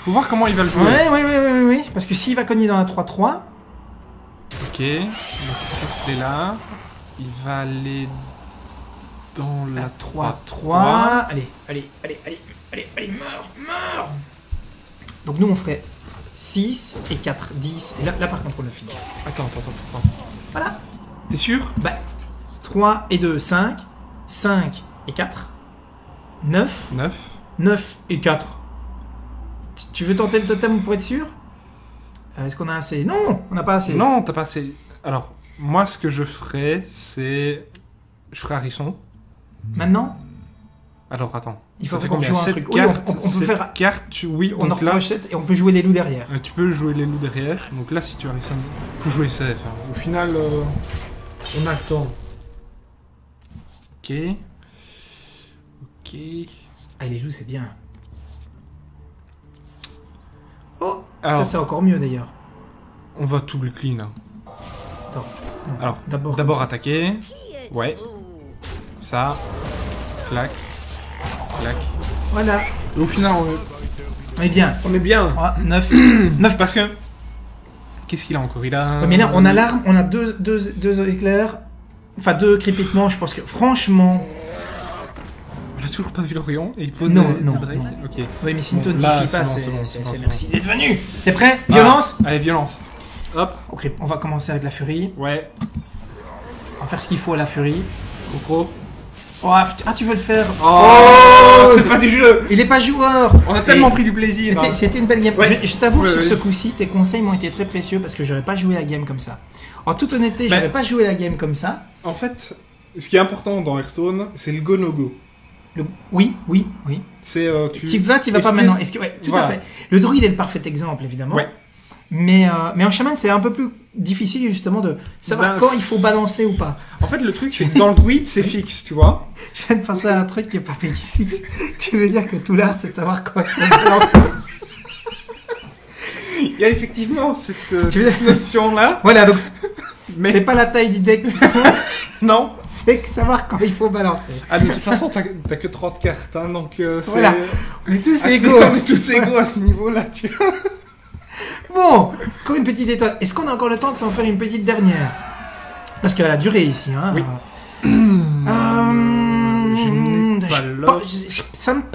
Faut voir comment il va le jouer. Ouais. Parce que s'il va cogner dans la 3-3... Ok. Donc, il est là. Il va aller dans la 3-3. Allez, meurs. Donc nous, on ferait 6 et 4, 10. Et là par contre, on le finit. Attends. Voilà. T'es sûr? Bah, 3 et 2, 5. 5 et 4. 9. 9. 9 et 4. Tu veux tenter le totem pour être sûr? Est-ce qu'on a assez? Non, on n'a pas assez. Non, t'as pas assez. Alors, moi, ce que je ferais, c'est... Je ferais Harrison. Maintenant, Alors, attends. il faut Ça fait qu'on combien? joue un 7 truc. Oui, cartes, on peut sept faire... cartes, oui. On en Donc là, reproche 7 et on peut jouer les loups derrière. tu peux jouer les loups derrière. Donc là, si tu Harrison, faut jouer safe. Hein. Au final, on a le temps. Ok. Ah, les loups, c'est bien. Oh, Alors, ça c'est encore mieux d'ailleurs. on va tout blue clean. Hein. Attends. Non, Alors, d'abord d'abord comme ça. attaquer. Ouais. Ça. Clac. Voilà. Et au final, On est bien. on est bien. 9. 9 Parce que... Qu'est-ce qu'il a encore? Il a... mais là, on a l'arme, on a deux éclairs. Enfin, 2 crépitements. Je pense que franchement. On a toujours pas vu l'Orion et il pose Non, des non, drakes. non. Ok. Oui, mais s'il ne te Bon, là, notifie pas, c'est bon, c'est bon. merci d'être venu. T'es prêt? Violence. Allez, violence. Hop. Ok, on va commencer avec la furie. Ouais. On va faire ce qu'il faut à la furie. Crocro. Oh, tu veux le faire? Oh, c'est pas du jeu. Il est pas joueur. On a tellement Et pris du plaisir. C'était une belle game. Ouais. Je t'avoue que Ouais, sur ouais. ce coup-ci, tes conseils m'ont été très précieux parce que j'aurais pas joué la game comme ça. En toute honnêteté, Ben- j'aurais pas joué la game comme ça. En fait, ce qui est important dans Hearthstone, c'est le go no go. Oui. C'est Tu vas Est-ce pas que- maintenant. Est-ce que ouais, tout Voilà. à fait. Le druide est le parfait exemple, évidemment. Ouais. Mais en chaman, c'est un peu plus difficile justement de savoir Ben- quand il faut balancer ou pas. En fait, le truc, c'est que dans le druide, c'est fixe, tu vois. Je viens de penser à un truc qui est pas fait ici. Tu veux dire que tout l'art, c'est de savoir quand il faut balancer. Il y a effectivement cette Tu veux- notion-là, Voilà, donc mais c'est pas la taille du deck qui compte, non. c'est savoir quand il faut balancer. Ah, de toute façon, t'as que 30 cartes, hein, donc c'est... Voilà. On est tous À ce égaux. niveau- on est tous égaux à ce niveau-là, tu vois. Bon, encore une petite étoile. Est-ce qu'on a encore le temps de s'en faire une petite dernière? Parce qu'elle a duré ici. Hein. Oui. Je n'ai pas l'heure.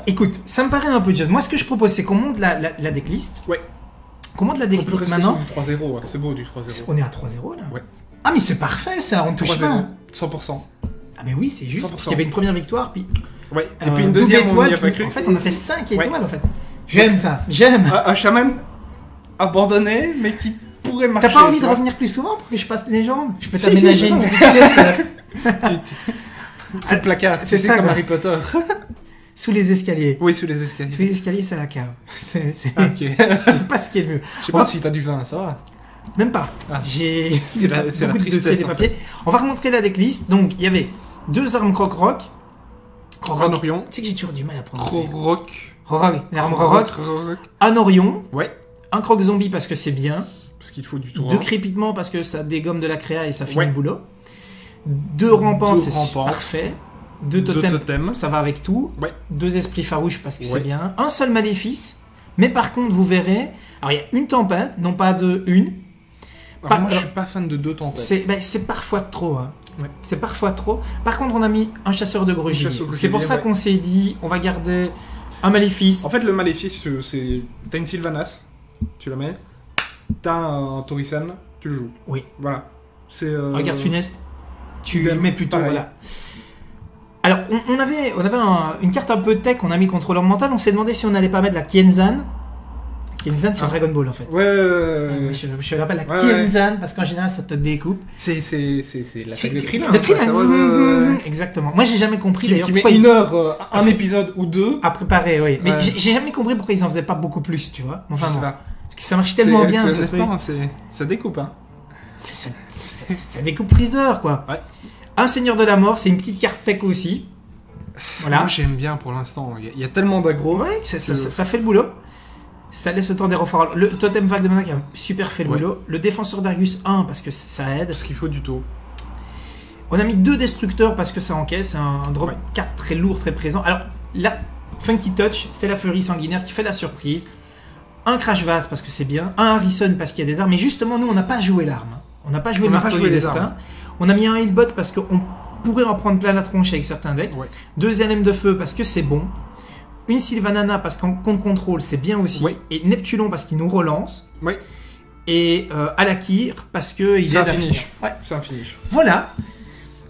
Écoute, ça me paraît un peu juste. Moi, ce que je propose, c'est qu'on monte la decklist. Ouais. Qu'on monte la On peut decklist rester maintenant. sur du 3-0, hein, c'est beau du 3-0. On est à 3-0 là. Ouais. Ah, mais c'est parfait ça, on ne touche 3-0, pas. 100%. Ah, mais oui, c'est juste. 100%. Parce qu'il y avait une première victoire, puis. Ouais. Et euh, puis une double deuxième, on n'y étoile. a pas Puis, cru. en fait, on a fait 5 Ouais. étoiles en fait. J'aime ça, j'aime. Un chaman abandonné, mais qui pourrait marcher. T'as pas envie tu de vois. revenir plus souvent pour que je passe les jambes? Je peux Si, t'aménager si, une non. petite pièce Sous le placard, c'est c'est ça, comme quoi. Harry Potter. sous les escaliers. Oui, sous les escaliers. Sous les escaliers, c'est la cave. C'est Ok. je sais pas ce qui est le mieux. Je sais On va- pas si t'as du vin, ça va. Même pas. Ah. J'ai C'est la- c'est la beaucoup de dossiers, tristesse, des en papiers. On va remontrer la decklist. Donc, il y avait 2 armes croc-roc. Un Orion. Tu sais que j'ai toujours du mal à prononcer. Croroc. Rorog, l'arme Rorog. Un Orion. Ouais. Un croc-zombie parce que c'est bien. Parce qu'il faut du tour 2 1. crépitements parce que ça dégomme de la créa et ça finit Ouais. le boulot. 2 rampantes, Deux c'est rampantes. parfait. 2 Deux totems, totems. ça va avec tout. Ouais. 2 esprits farouches parce que Ouais. c'est bien. Un seul maléfice. Mais par contre, vous verrez, alors il y a une tempête, non pas deux, une. Alors, moi, je suis pas fan de 2 tempêtes. C'est parfois trop. Hein. Ouais. C'est parfois trop. Par contre, on a mis un chasseur de gros gibier. chasseur de C'est pour gibier, ça ouais. qu'on s'est dit, on va garder un maléfice. En fait, le maléfice, c'est... T'as une Sylvanas, tu la mets. T'as un Torisan, tu le joues. Oui. Voilà. C'est... Un garde funeste, tu idem, mets plutôt. pareil. Voilà. Alors, on avait une carte un peu tech, on a mis contrôleur mental. On s'est demandé si on n'allait pas mettre la Kienzan. Kienzan, c'est un Dragon Ball en fait. Ouais. Je l'appelle la Ouais, Kienzan parce qu'en général ça te découpe. C'est l'attaque de Krillin. De quoi, Krillin, ça va, zing, zing, zing. Exactement. Moi j'ai jamais compris Qui d'ailleurs met pourquoi une ils... heure, un épisode ou 2. à préparer, oui. Mais Ouais. j'ai jamais compris pourquoi ils en faisaient pas beaucoup plus, tu vois. Enfin Je sais bon. pas. Parce que ça marche tellement bien ce truc. honnêtement, ça découpe, hein. Ça découpe friseur quoi. Ouais. Un Seigneur de la Mort, c'est une petite carte tech aussi. Voilà. Moi, j'aime bien pour l'instant. Il y a tellement d'aggro. Ouais, ça fait le boulot. Ça laisse le temps des renforts. Le totem vague de mana qui a super fait le Ouais. boulot. Le défenseur d'Argus 1 parce que ça aide. Parce qu'il faut du taux. On a mis 2 destructeurs parce que ça encaisse. C'est un drop Ouais. 4 très lourd, très présent. Alors, la Funky Touch, c'est la furie sanguinaire qui fait la surprise. Un Crash Vase parce que c'est bien. Un Harrison parce qu'il y a des armes. Mais justement, nous, on n'a pas joué l'arme. On n'a pas joué On le n'a pas marteau joué du les destin. armes. On a mis un Healbot parce qu'on pourrait en prendre plein la tronche avec certains decks. Ouais. 2 LM de feu parce que c'est bon. Une Sylvanana parce qu'en contre contrôle c'est bien aussi. Oui. Et Neptulon parce qu'il nous relance. Oui. Et Alakir parce qu'il C'est aide un à finish. finir. Ouais. C'est un finish. Voilà.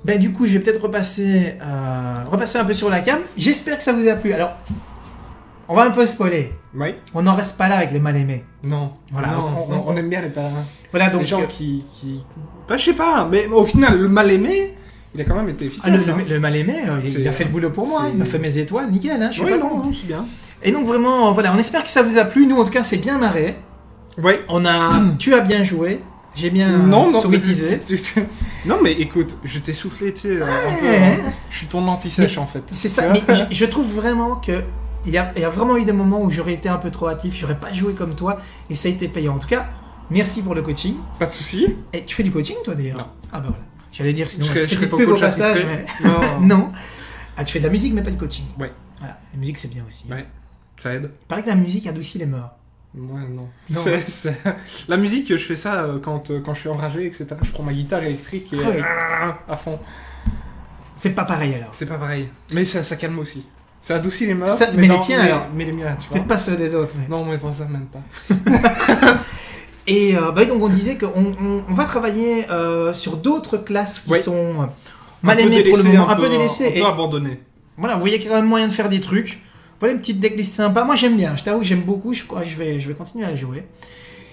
Ben, du coup, je vais peut-être repasser un peu sur la cam. J'espère que ça vous a plu. Alors, on va un peu spoiler. Oui. On n'en reste pas là avec les mal-aimés. Non. Voilà. Non, on aime bien les parrains. Voilà, donc. Les gens qui... Bah, je sais pas, mais au final, le mal-aimé, il a quand même été efficace. hein. le mal-aimé, il C'est- a fait le boulot pour moi. c'est- Il m'a fait mes étoiles, nickel. Hein, je suis Ouais, pas non, con. non, c'est bien. Et donc, vraiment, voilà, on espère que ça vous a plu. Nous, en tout cas, c'est bien marré. Ouais. Tu as bien joué. J'ai bien Non, souritisé. Non, mais écoute, je t'ai soufflé, tu sais, un peu, Ouais. hein. Je suis ton anti-sèche, en fait. C'est ça, Tu mais vois je trouve vraiment que il y a vraiment eu des moments où j'aurais été un peu trop hâtif, j'aurais pas joué comme toi, et ça a été payant. En tout cas, merci pour le coaching. Pas de soucis. Et tu fais du coaching toi d'ailleurs? Non. Ah bah voilà. J'allais dire sinon Je serais petite ton pub au coach passage, attitré. mais Non. non. Ah, tu fais de la musique mais pas du coaching. Ouais. Voilà, la musique c'est bien aussi. Ouais, ça aide. Il paraît que la musique adoucit les morts. Ouais, non. Non. La musique, je fais ça quand je suis enragé, etc. Je prends ma guitare électrique et Ah oui. à fond. C'est pas pareil alors. C'est pas pareil. Mais ça calme aussi. Ça adoucit les morts. C'est ça, mais les tiens, mais, alors. mais les miens, tu vois. Peut-être pas ceux des autres. Mais... Non, mais pour ça, même pas. Et bah, donc on disait qu'on va travailler sur d'autres classes qui Ouais. sont Un mal peu aimées pour le délaissé, moment, un peu délaissées. Un Et peu abandonné. voilà, vous voyez qu'il y a quand même moyen de faire des trucs. Voilà une petite decklist sympa. Moi j'aime bien, je t'avoue que j'aime beaucoup, je crois que je vais continuer à la jouer.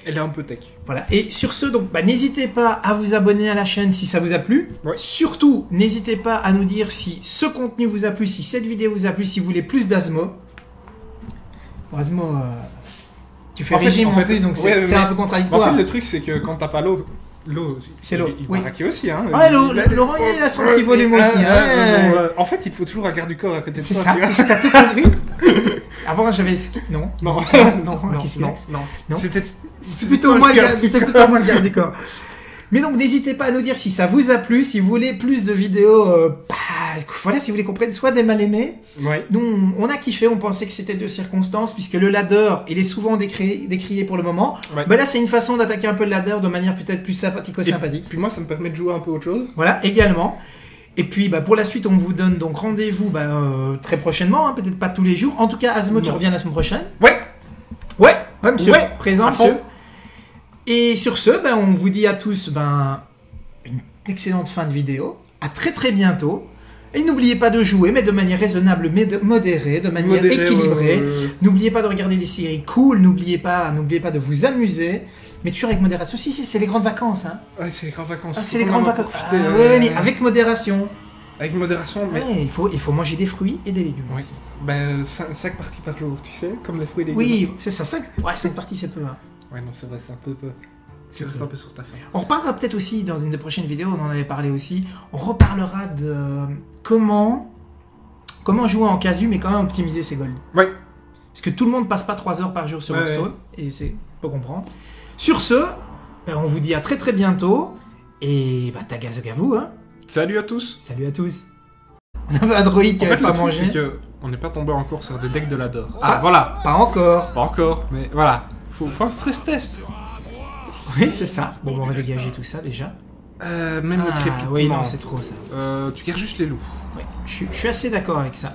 Elle est un peu tech. Voilà, et sur ce, donc bah, n'hésitez pas à vous abonner à la chaîne si ça vous a plu. Ouais. Surtout, n'hésitez pas à nous dire si ce contenu vous a plu, si cette vidéo vous a plu, si vous voulez plus d'Asmo. Bon, Asmo, tu fais En fait, régime en en fait, plus, donc ouais, c'est mais- un peu contradictoire. En fait, le truc, c'est que quand t'as pas l'eau, C'est l'eau, Il oui. baraquait aussi, hein. Ouais, Laurent, il a son petit volume aussi. Hein. En fait, il faut toujours un garde du corps à côté de C'est toi. ça, tu vois. je t'ai tout compris. Avant, j'avais non. Non, non, Ah, non, qu'est-ce qu'il y a non, Non. C'était C'est plutôt moi le garde, c'était plutôt moi le garde du corps. Mais donc n'hésitez pas à nous dire si ça vous a plu, si vous voulez plus de vidéos, voilà, si vous voulez qu'on prenne soit des mal aimés. Ouais. Nous, on a kiffé, on pensait que c'était de circonstances, puisque le ladder, il est souvent décrié pour le moment. Ouais. Bah là, c'est une façon d'attaquer un peu le ladder de manière peut-être plus sympathico-sympathique. Puis moi, ça me permet de jouer un peu autre chose. Voilà, également. Et puis bah, pour la suite, on vous donne donc rendez-vous très prochainement, hein, peut-être pas tous les jours. En tout cas, Asmo, tu Non. reviens la semaine prochaine. Ouais. Ouais, monsieur. Ouais, Présent, à fond. monsieur. Et sur ce, on vous dit à tous une excellente fin de vidéo. À très très bientôt. Et n'oubliez pas de jouer, mais de manière raisonnable, mais modérée, de manière équilibrée. N'oubliez pas de regarder des séries cool. N'oubliez pas de vous amuser. Mais toujours avec modération. Si, c'est les grandes vacances. Hein. Ouais, c'est les grandes vacances. Ah, c'est les grandes vacances. Profiter, Ouais, mais avec modération. Avec modération, mais... Ouais, il faut manger des fruits et des légumes Ouais. aussi. Ben, 5 parties par jour, tu sais, comme les fruits et les légumes. Oui, c'est ça. 5 parties, c'est peu. Hein. Ouais, non, c'est vrai, c'est un peu peu. Tu restes un peu sur ta faim. On reparlera peut-être aussi dans une des prochaines vidéos, on en avait parlé aussi. On reparlera de comment jouer en casu, mais quand même optimiser ses golds. Ouais. Parce que tout le monde passe pas 3 heures par jour sur Ouais, Hearthstone, et c'est faut comprendre. Sur ce, Ben, on vous dit à très très bientôt. Et bah, tagazok à vous, hein. Salut à tous. Salut à tous. On avait un droïde qui En avait fait, pas le truc, mangé. c'est que on n'est pas tombé encore sur des decks de ladder. Ah. Voilà. Pas encore. Pas encore, mais voilà. Faut un stress test. Oui, c'est ça. Bon, on va dégager tout ça déjà. Même le crépitement. Oui, non, c'est trop ça. Tu gardes juste les loups. Ouais, je suis assez d'accord avec ça.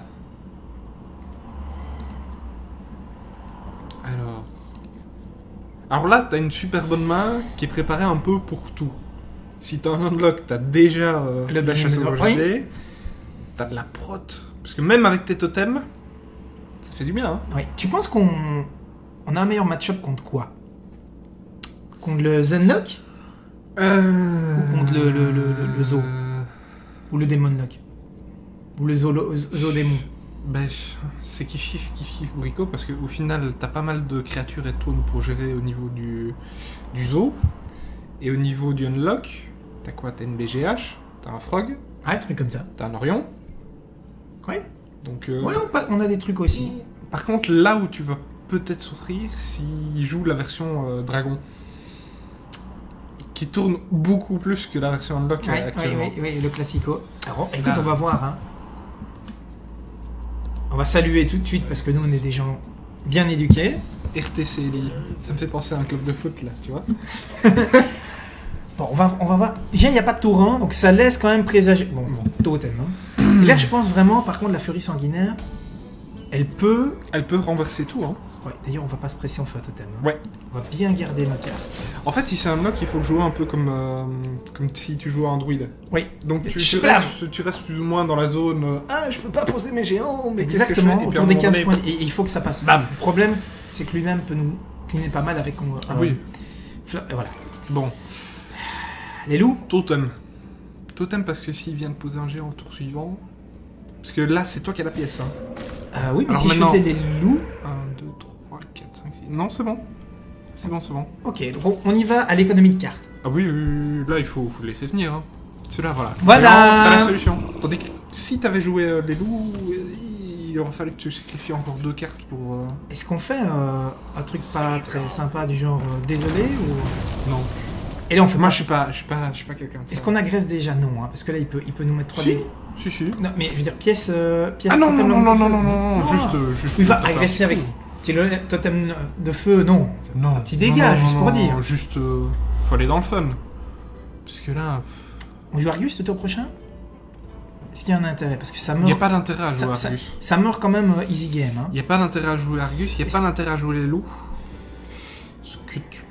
Alors là, t'as une super bonne main qui est préparée un peu pour tout. Si t'as un unlock, t'as déjà la chasse au rejeté. T'as de la prot. Parce que même avec tes totems, ça fait du bien. Hein. Oui. Tu penses qu'on a un meilleur match-up contre quoi? Contre le Zenlock? Ou contre le Zo? Ou le Demonlock? Ou le Zo Démon? Bref, c'est kiff Brico parce qu'au final, t'as pas mal de créatures et tournes pour gérer au niveau du Zo. Et au niveau du Unlock, t'as quoi? T'as une BGH, t'as un Frog. Ouais, truc comme ça. T'as un Orion. Ouais. Donc, ouais, on a des trucs aussi. Par contre, là où tu vas peut-être souffrir, s'il joue la version Dragon. Qui tourne beaucoup plus que la version Unlock actuellement. Oui, le classico. Alors, écoute, on va voir. Hein. On va saluer tout de suite parce que nous, on est des gens bien éduqués. RTCLI, ça me fait penser à un club de foot, là, tu vois. Bon, on va voir. Déjà, il n'y a pas de torrent, donc ça laisse quand même présager... Bon, totem, hein. Et là, je pense vraiment, par contre, la furie sanguinaire, elle peut renverser tout, hein. Ouais, d'ailleurs, on va pas se presser en feu à totem. Hein. Ouais. On va bien garder nos cartes. En fait, si c'est un lock, il faut le jouer un peu comme si tu jouais à un druide. Oui. Donc tu restes plus ou moins dans la zone. Je peux pas poser mes géants, mais exactement, autour des 15 points. Et il faut que ça passe. Bam. Le problème, c'est que lui-même peut nous cleaner pas mal avec. Oui. Voilà. Bon. Les loups. Totem. Totem parce que s'il vient de poser un géant au tour suivant. Parce que là, c'est toi qui as la pièce. Hein. Oui, mais alors si maintenant, je faisais les loups. 1, 2, 3, 4, 5, 6. Non, c'est bon. C'est bon. Ok, donc on y va à l'économie de cartes. Ah oui, là, il faut le laisser venir. Hein. Celui-là, voilà. Voilà. T'as la solution. Tandis que si t'avais joué les loups, il aurait fallu que tu sacrifies encore 2 cartes pour... Est-ce qu'on fait un truc pas très sympa du genre désolé ou... Non. Et là, on fait... Moi, je suis pas quelqu'un de ça. Est-ce qu'on agresse déjà? Non, hein, parce que là, il peut nous mettre 3 dés. Si. Non, mais je veux dire, pièce ah non, juste... Il va agresser avec... Le totem de feu, non. Un petit dégât, juste pour dire. Juste... faut aller dans le fun. Parce que là... On joue Argus le tour prochain? Est-ce qu'il y a un intérêt? Parce que ça meurt... Il n'y a pas d'intérêt à jouer Argus. Ça meurt quand même easy game. Hein. Il n'y a pas d'intérêt à jouer Argus, il n'y a pas d'intérêt à jouer les loups. Ce que tu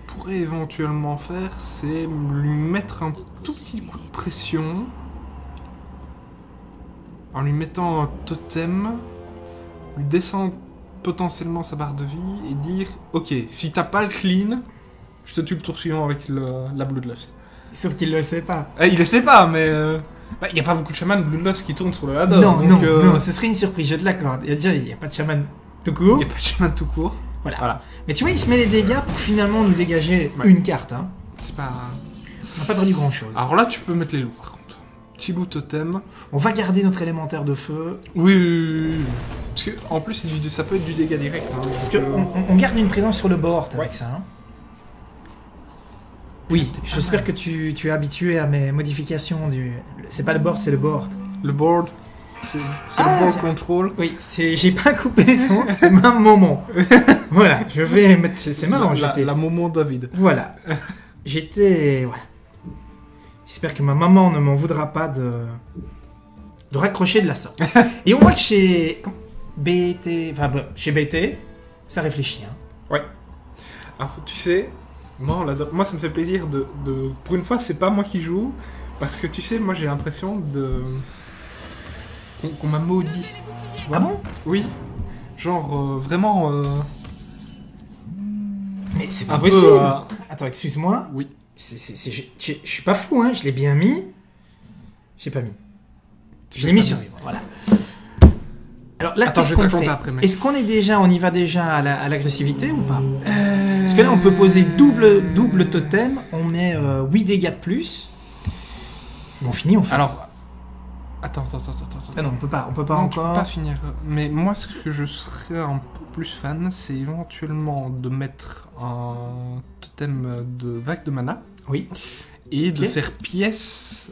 pourrais éventuellement faire, c'est lui mettre un tout petit coup de pression. En lui mettant un totem, lui descendre potentiellement sa barre de vie et dire ok, si t'as pas le clean, je te tue le tour suivant avec la Bloodlust. Sauf qu'il le sait pas. Il le sait pas, mais il n'y a pas beaucoup de chamans Bloodlust qui tournent sur le ladder. Non, ce serait une surprise, je te l'accorde. Il n'y a pas de chaman tout court. Il n'y a pas de chaman tout court. Voilà. Mais tu vois, il se met les dégâts pour finalement nous dégager une carte. Hein. C'est pas... On n'a pas perdu grand chose. Alors là, tu peux mettre les loups par contre. Petit loup totem. On va garder notre élémentaire de feu. Oui. Parce que en plus, ça peut être du dégât direct. Hein, parce qu'on garde une présence sur le board avec ça. Hein. Oui, j'espère que tu es habitué à mes modifications du... C'est pas le board, c'est le board. Le board, c'est le board control. Oui, j'ai pas coupé le son, c'est ma moment. Voilà, je vais mettre... C'est marrant, la moment David. Voilà. Voilà. J'espère que ma maman ne m'en voudra pas de raccrocher de la sorte. Et on voit que chez BT, ça réfléchit. Hein. Ouais. Alors, tu sais, moi, ça me fait plaisir de... Pour une fois, c'est pas moi qui joue, parce que tu sais, moi, j'ai l'impression qu'on m'a maudit. Tu vois? Ah bon? Oui. Genre, vraiment... Mais c'est pas possible. Attends, excuse-moi. Oui. Je suis pas fou, hein. Je l'ai bien mis. J'ai pas mis. Je l'ai mis sur vivre, voilà. Alors là, qu'est-ce qu'on fait? Est-ce qu'on y va déjà à l'agressivité ou pas? Parce que là, on peut poser double totem, on met 8 dégâts de plus. On finit, on fait. Alors, attends. Ah non, on peut pas non, encore. Tu peux pas finir. Mais moi, ce que je serais un peu plus fan, c'est éventuellement de mettre un totem de vague de mana. Oui. Et de Pièce. faire pièce...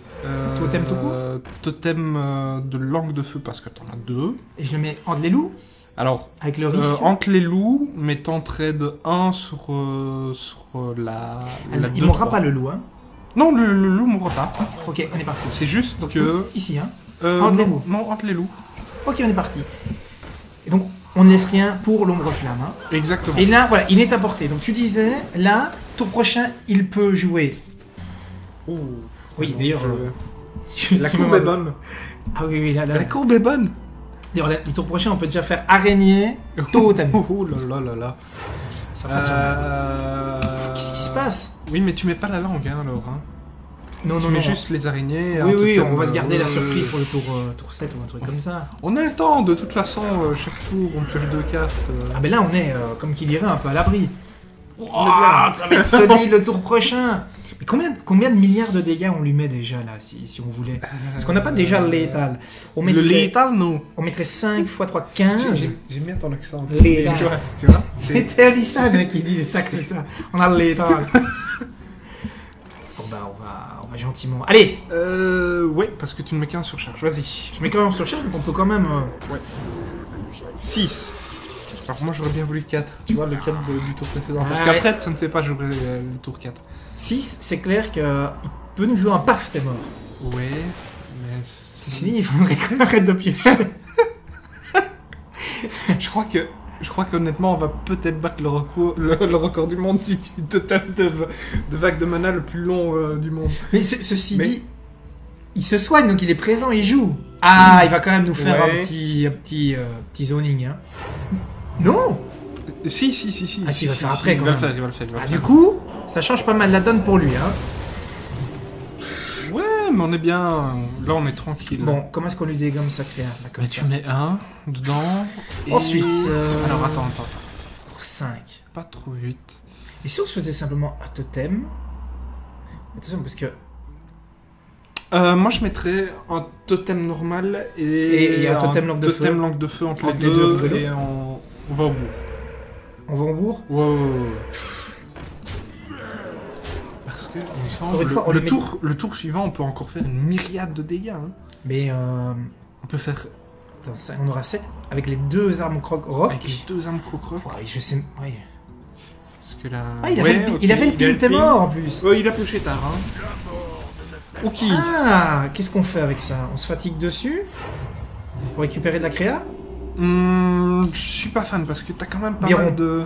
Totem tout court. Totem de langue de feu, parce que t'en as 2. Et je le mets entre les loups, Alors, avec le risque. entre les loups, mais t'entraides 1 sur la Il 2, mourra 3. pas le loup, hein. Non, le loup mourra pas. Ok, on est parti. C'est juste Donc, que... ici, hein. Entre les non, loups. non, entre les loups. Ok, on est parti. Et donc, on ne laisse rien pour l'ombre flamme, hein. Exactement. Et là, voilà, il est à portée. Donc, tu disais, là, tour prochain, il peut jouer. Oh. Oui, Alors, d'ailleurs, La courbe est bonne. Ah oui, oui, là. La courbe est bonne. D'ailleurs, le tour prochain, on peut déjà faire araignée, totem. Oh là là là là. Ça va déjà. Qu'est-ce qui se passe? Oui, mais tu mets pas la langue, hein, alors. Hein. Non, Tu non, mets non. juste les araignées. Oui, un oui, totem, on va se garder la oui, surprise oui, pour le tour 7 ou un truc comme ça. On a le temps, de toute façon, chaque tour, on pioche 2 cartes. Ah ben là, on est, comme qui dirait, un peu à l'abri. On est bien. Ça va être solide le tour prochain. Mais combien de milliards de dégâts on lui met déjà là, si on voulait? Parce qu'on n'a pas déjà le létal. On Le mettrait, létal, non. on mettrait 5 x 3, 15. J'aime bien ton accent. Létal. Tu vois C'était Alison qui disait ça comme ça. On a le létal. Bon bah on va gentiment. Allez, Ouais, parce que tu ne mets qu'un surcharge. Vas-y. je mets quand même sur charge, donc on peut quand même... 6. Alors moi j'aurais bien voulu 4, tu vois, le 4 du tour précédent. Parce Ah qu'après, ça ne sait pas, j'aurais le tour 4. 6, c'est clair qu'il peut nous jouer un paf, t'es mort. Ouais, mais... Si, il faudrait qu'on arrête de piocher. Je crois qu'honnêtement, on va peut-être battre le record du monde du total de vague de mana le plus long du monde. Mais ceci dit, il se soigne, donc il est présent, il joue. Ah, il va quand même nous faire Ouais. un petit zoning. Hein. Non. Si. Ah, si, il va le faire après, quand il va même. le faire. Ah, du coup, ça change pas mal la donne pour lui. Hein. Ouais, mais on est bien... Là, on est tranquille. Bon, comment est-ce qu'on lui dégomme sa créa là, comme Mais ça. tu mets 1 dedans. Et... Ensuite, Alors, attends. Pour 5. Pas trop vite. Et si on se faisait simplement un totem? Attention, parce que... Moi, je mettrais un totem normal et un totem langue de feu. langue de feu entre Entre les les deux, deux, rigolo. et on va au bout. On va au bourg? Ouais. Parce que, il me semble, Encore une fois, on les met- le tour suivant, on peut encore faire une myriade de dégâts. Hein. Mais On peut faire attends, on aura 7 avec les deux armes rock. avec les 2 armes croc-roc. Ouais, je sais... Ouais. Parce que là... Ah, il avait le ping, t'es mort en plus. Ouais, il a pioché tard. Hein. Ok. Ah, qu'est-ce qu'on fait avec ça? On se fatigue dessus pour récupérer de la créa? Je suis pas fan parce que t'as quand même pas Mais mal de...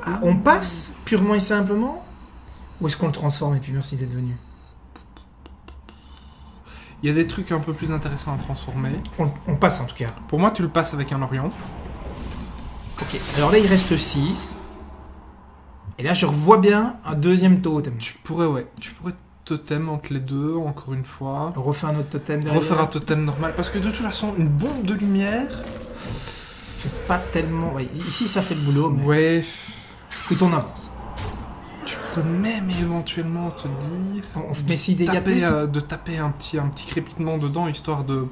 Ah, on passe purement et simplement? Ou est-ce qu'on le transforme et puis merci d'être venu? Il y a des trucs un peu plus intéressants à transformer. On passe en tout cas. Pour moi, tu le passes avec un Orion. Ok, alors là il reste 6. Et là je revois bien un deuxième totem. Tu pourrais totem entre les deux, encore une fois. On refait un autre totem derrière. Refaire un totem normal. Parce que de toute façon, une bombe de lumière... Fait pas tellement... Ouais, ici ça fait le boulot, mais... Ouais... Écoute, on avance. Tu peux même éventuellement te dire... On met 6 dégâts plus. de taper un petit crépitement dedans, histoire de...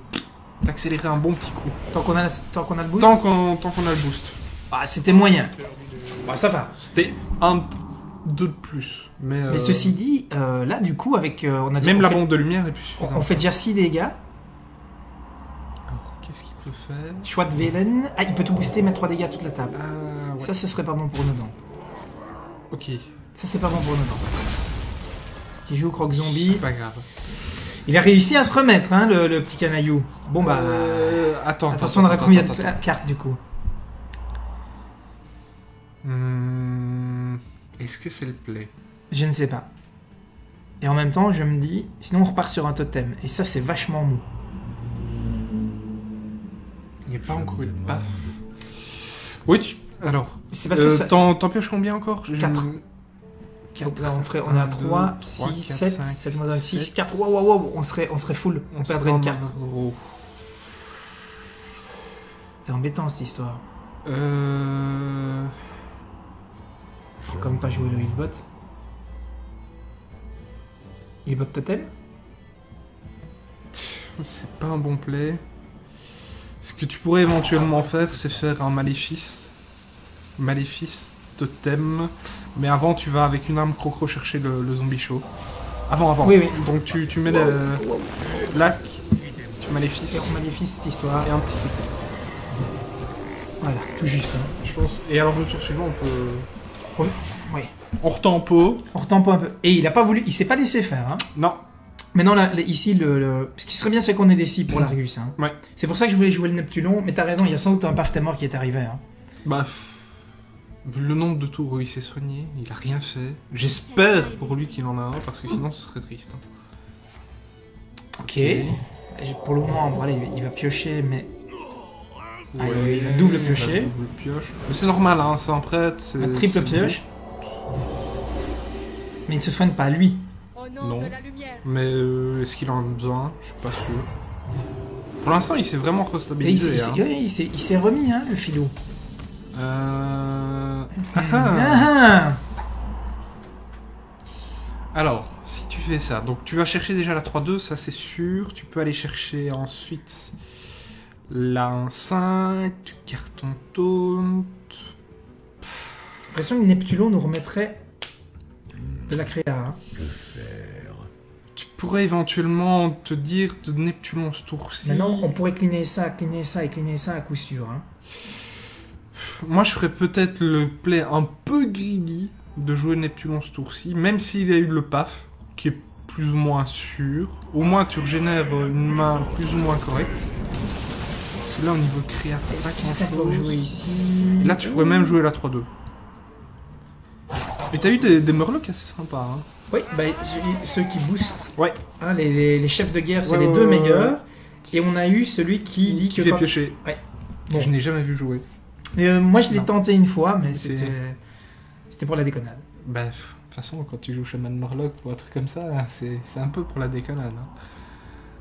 d'accélérer un bon petit coup. Tant qu'on a le boost. Tant qu'on a le boost. Ah, c'était moyen. Bah ça va. C'était 2 de plus. Mais ceci dit, là du coup avec... on a déjà, Même on la fait- bombe de lumière est plus suffisante. on fait déjà 6 dégâts. Alors, qu'est-ce qu'il peut faire? Choix de Velen. Ah, il peut tout booster, mettre 3 dégâts à toute la table. Ah, ouais. Ça, ce serait pas bon pour nos dents. Ok. Ça, c'est pas bon pour nos dents. Qui joue au croc C'est zombie. pas grave. Il a réussi à se remettre, hein, le petit canaillou. Bon bah... attention, on aura combien de cartes du coup? Est-ce que c'est le play? Je ne sais pas. Et en même temps, je me dis, sinon on repart sur un totem. Et ça, c'est vachement mou. Il n'y a pas encore eu de paf. Oui, alors... C'est parce que ça... T'en pioches combien encore? 4. Donc là, on est à 3, 6, 7, 7 moins 1, 6, 4. Wow, on serait full. On perdrait une carte. C'est embêtant cette histoire. Comme pas jouer le healbot. Healbot totem? C'est pas un bon play. Ce que tu pourrais éventuellement faire, c'est faire un maléfice. Maléfice, totem. Mais avant, tu vas avec une arme crocro chercher le zombie chaud. Avant. Oui, oui. Donc tu mets le lac, tu maléfices. Et on maléfice cette histoire. Et un petit totem. Voilà, tout juste. Hein. Je pense. Et alors le tour suivant, on peut. Oui. On retempo. On retempo un peu. Et il a pas voulu, il s'est pas laissé faire. Hein. Non. Maintenant, là, ici, ce qui serait bien, c'est qu'on ait des cibles pour l'Argus. Hein. Ouais. C'est pour ça que je voulais jouer le Neptulon, mais t'as raison, il y a sans doute un Paftemor qui est arrivé. Hein. Bah, vu le nombre de tours où il s'est soigné, il a rien fait. J'espère pour lui qu'il en a un, parce que sinon ce serait triste. Hein. Ok. Pour le moment, voilà, il va piocher, mais... Ah, il va double piocher. Double pioche. Mais c'est normal, hein, c'est un prêtre. Un triple pioche. Mais il ne se soigne pas, lui. Non. Mais est-ce qu'il en a besoin? Je suis pas sûr. Pour l'instant, il s'est vraiment restabilisé. Il s'est remis, hein, le filou. Alors, si tu fais ça, donc tu vas chercher déjà la 3-2, ça c'est sûr. Tu peux aller chercher ensuite la 1-5, tu carton taunt. J'ai l'impression que Neptulon nous remettrait de la créa. Hein. Tu pourrais éventuellement te dire de Neptulon ce tour-ci. Maintenant, on pourrait cleaner ça à coup sûr. Hein. Moi, je ferais peut-être le play un peu greedy de jouer Neptulon ce tour-ci, même s'il a eu le PAF, qui est plus ou moins sûr. Au moins, tu régénères une main plus ou moins correcte. Parce que là, au niveau créa, t'as pas Qu'est-ce qu'on peut jouer ici? Là, tu pourrais même jouer la 3-2. Et t'as eu des Murlocs assez sympas. Hein. Oui, bah, ceux qui boostent. Ouais. Hein, les chefs de guerre, c'est les deux meilleurs. Et on a eu celui qui dit que... fait piocher. Ouais. Bon. Je n'ai jamais vu jouer. Moi, je l'ai tenté une fois, mais c'était pour la déconnade. Bah, de toute façon, quand tu joues Shaman Murloc ou un truc comme ça, c'est un peu pour la déconnade. Hein.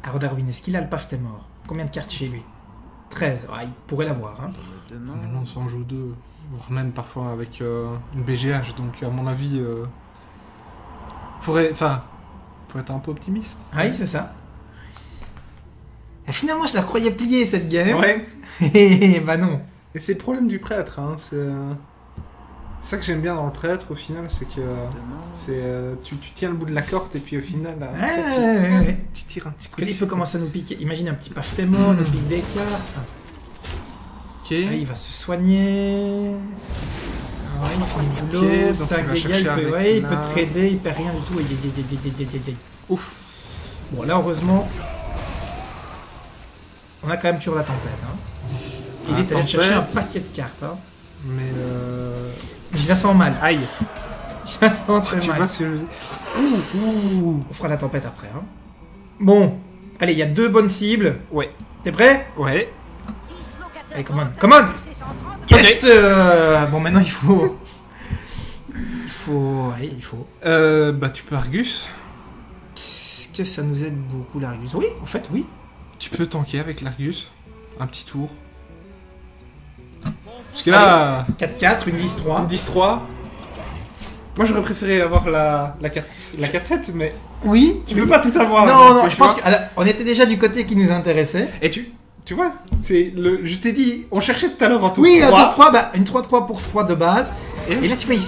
Alors, Darwin, est-ce qu'il a le Paftemor? Combien de cartes chez lui? 13. Ah, il pourrait l'avoir. Hein. Maintenant, on s'en joue 2. Voire même parfois avec une BGH. Donc, à mon avis, faut être un peu optimiste. Ah oui, c'est ça. Et finalement, je la croyais pliée, cette game. Ouais. Et bah non. Et c'est le problème du prêtre. Hein. C'est ça que j'aime bien dans le prêtre, au final, c'est que tu tiens le bout de la corde et puis au final, tu tires un petit coup. Parce qu'il peut commencer à nous piquer. Imagine un petit Paftemor, nous pique des cartes. Ok. Ah, il va se soigner. Ah, il fait une boulot, ça dégage, il peut trader, il perd rien du tout. Ouf. Bon, là, heureusement, on a quand même toujours la tempête. Hein. Il est allé chercher un paquet de cartes. Hein. Mais je la sens mal. Aïe. Je la sens très mal. Tu vois ce que je dis. On fera la tempête après. Hein. Bon, allez, il y a 2 bonnes cibles. Ouais. T'es prêt? Ouais. Allez, come on. Yes. Bon, maintenant il faut... il faut... Bah, tu peux Argus. Qu'est-ce que ça nous aide beaucoup, l'Argus? Oui, en fait, oui. Tu peux tanker avec l'Argus. Un petit tour. Parce que là... 4-4, une 10-3. Une 10-3. Moi, j'aurais préféré avoir la 4-7, mais... Oui. Tu peux pas tout avoir. Non, je pense qu'on était déjà du côté qui nous intéressait. Et tu vois, je t'ai dit, on cherchait tout à l'heure en tour 3. Oui, un tour 3, bah, une 3-3 pour 3 de base. Et là, tu vois, il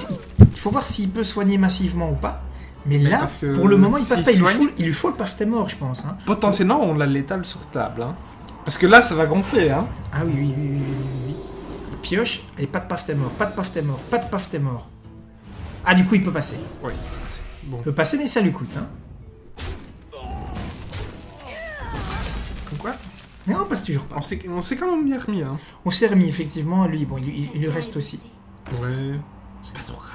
faut voir s'il peut soigner massivement ou pas. Mais là, pour le moment, il passe pas. Il lui faut le Paftemor, je pense. Hein. Potentiellement, on l'a létal sur table. Hein. Parce que là, ça va gonfler. Hein. Ah oui. Pioche, et pas de Paftemor. Ah, du coup, il peut passer. Oui. Bon. Il peut passer, mais ça lui coûte. Hein. Comme quoi? Mais on passe toujours pas. On s'est quand même bien remis. Hein. On s'est remis, effectivement. Lui, bon, il lui reste aussi. Ouais. C'est pas trop grave.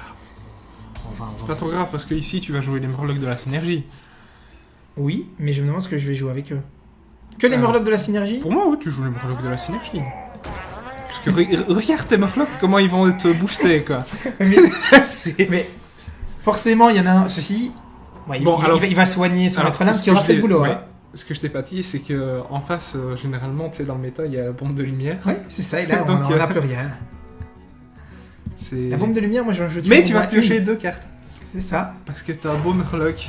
C'est pas trop grave parce que ici, tu vas jouer les Murlocs de la synergie. Oui, mais je me demande ce que je vais jouer avec eux. Que les Murlocs de la synergie? Pour moi, oui, tu joues les Murlocs de la synergie. Parce que regarde tes Murlocs, comment ils vont être boostés, quoi. mais forcément, il y en a un. Ceci, ouais, il va soigner son maître lame qui aura fait le boulot. Ouais. Ce que je t'ai pas dit, c'est que en face, généralement, tu sais, dans le méta, il y a la bombe de lumière. Ouais, c'est ça. Et là, on n'a plus rien. La bombe de lumière, moi, je mais tu vas piocher 2 cartes. C'est ça. Parce que t'as un beau Murloc.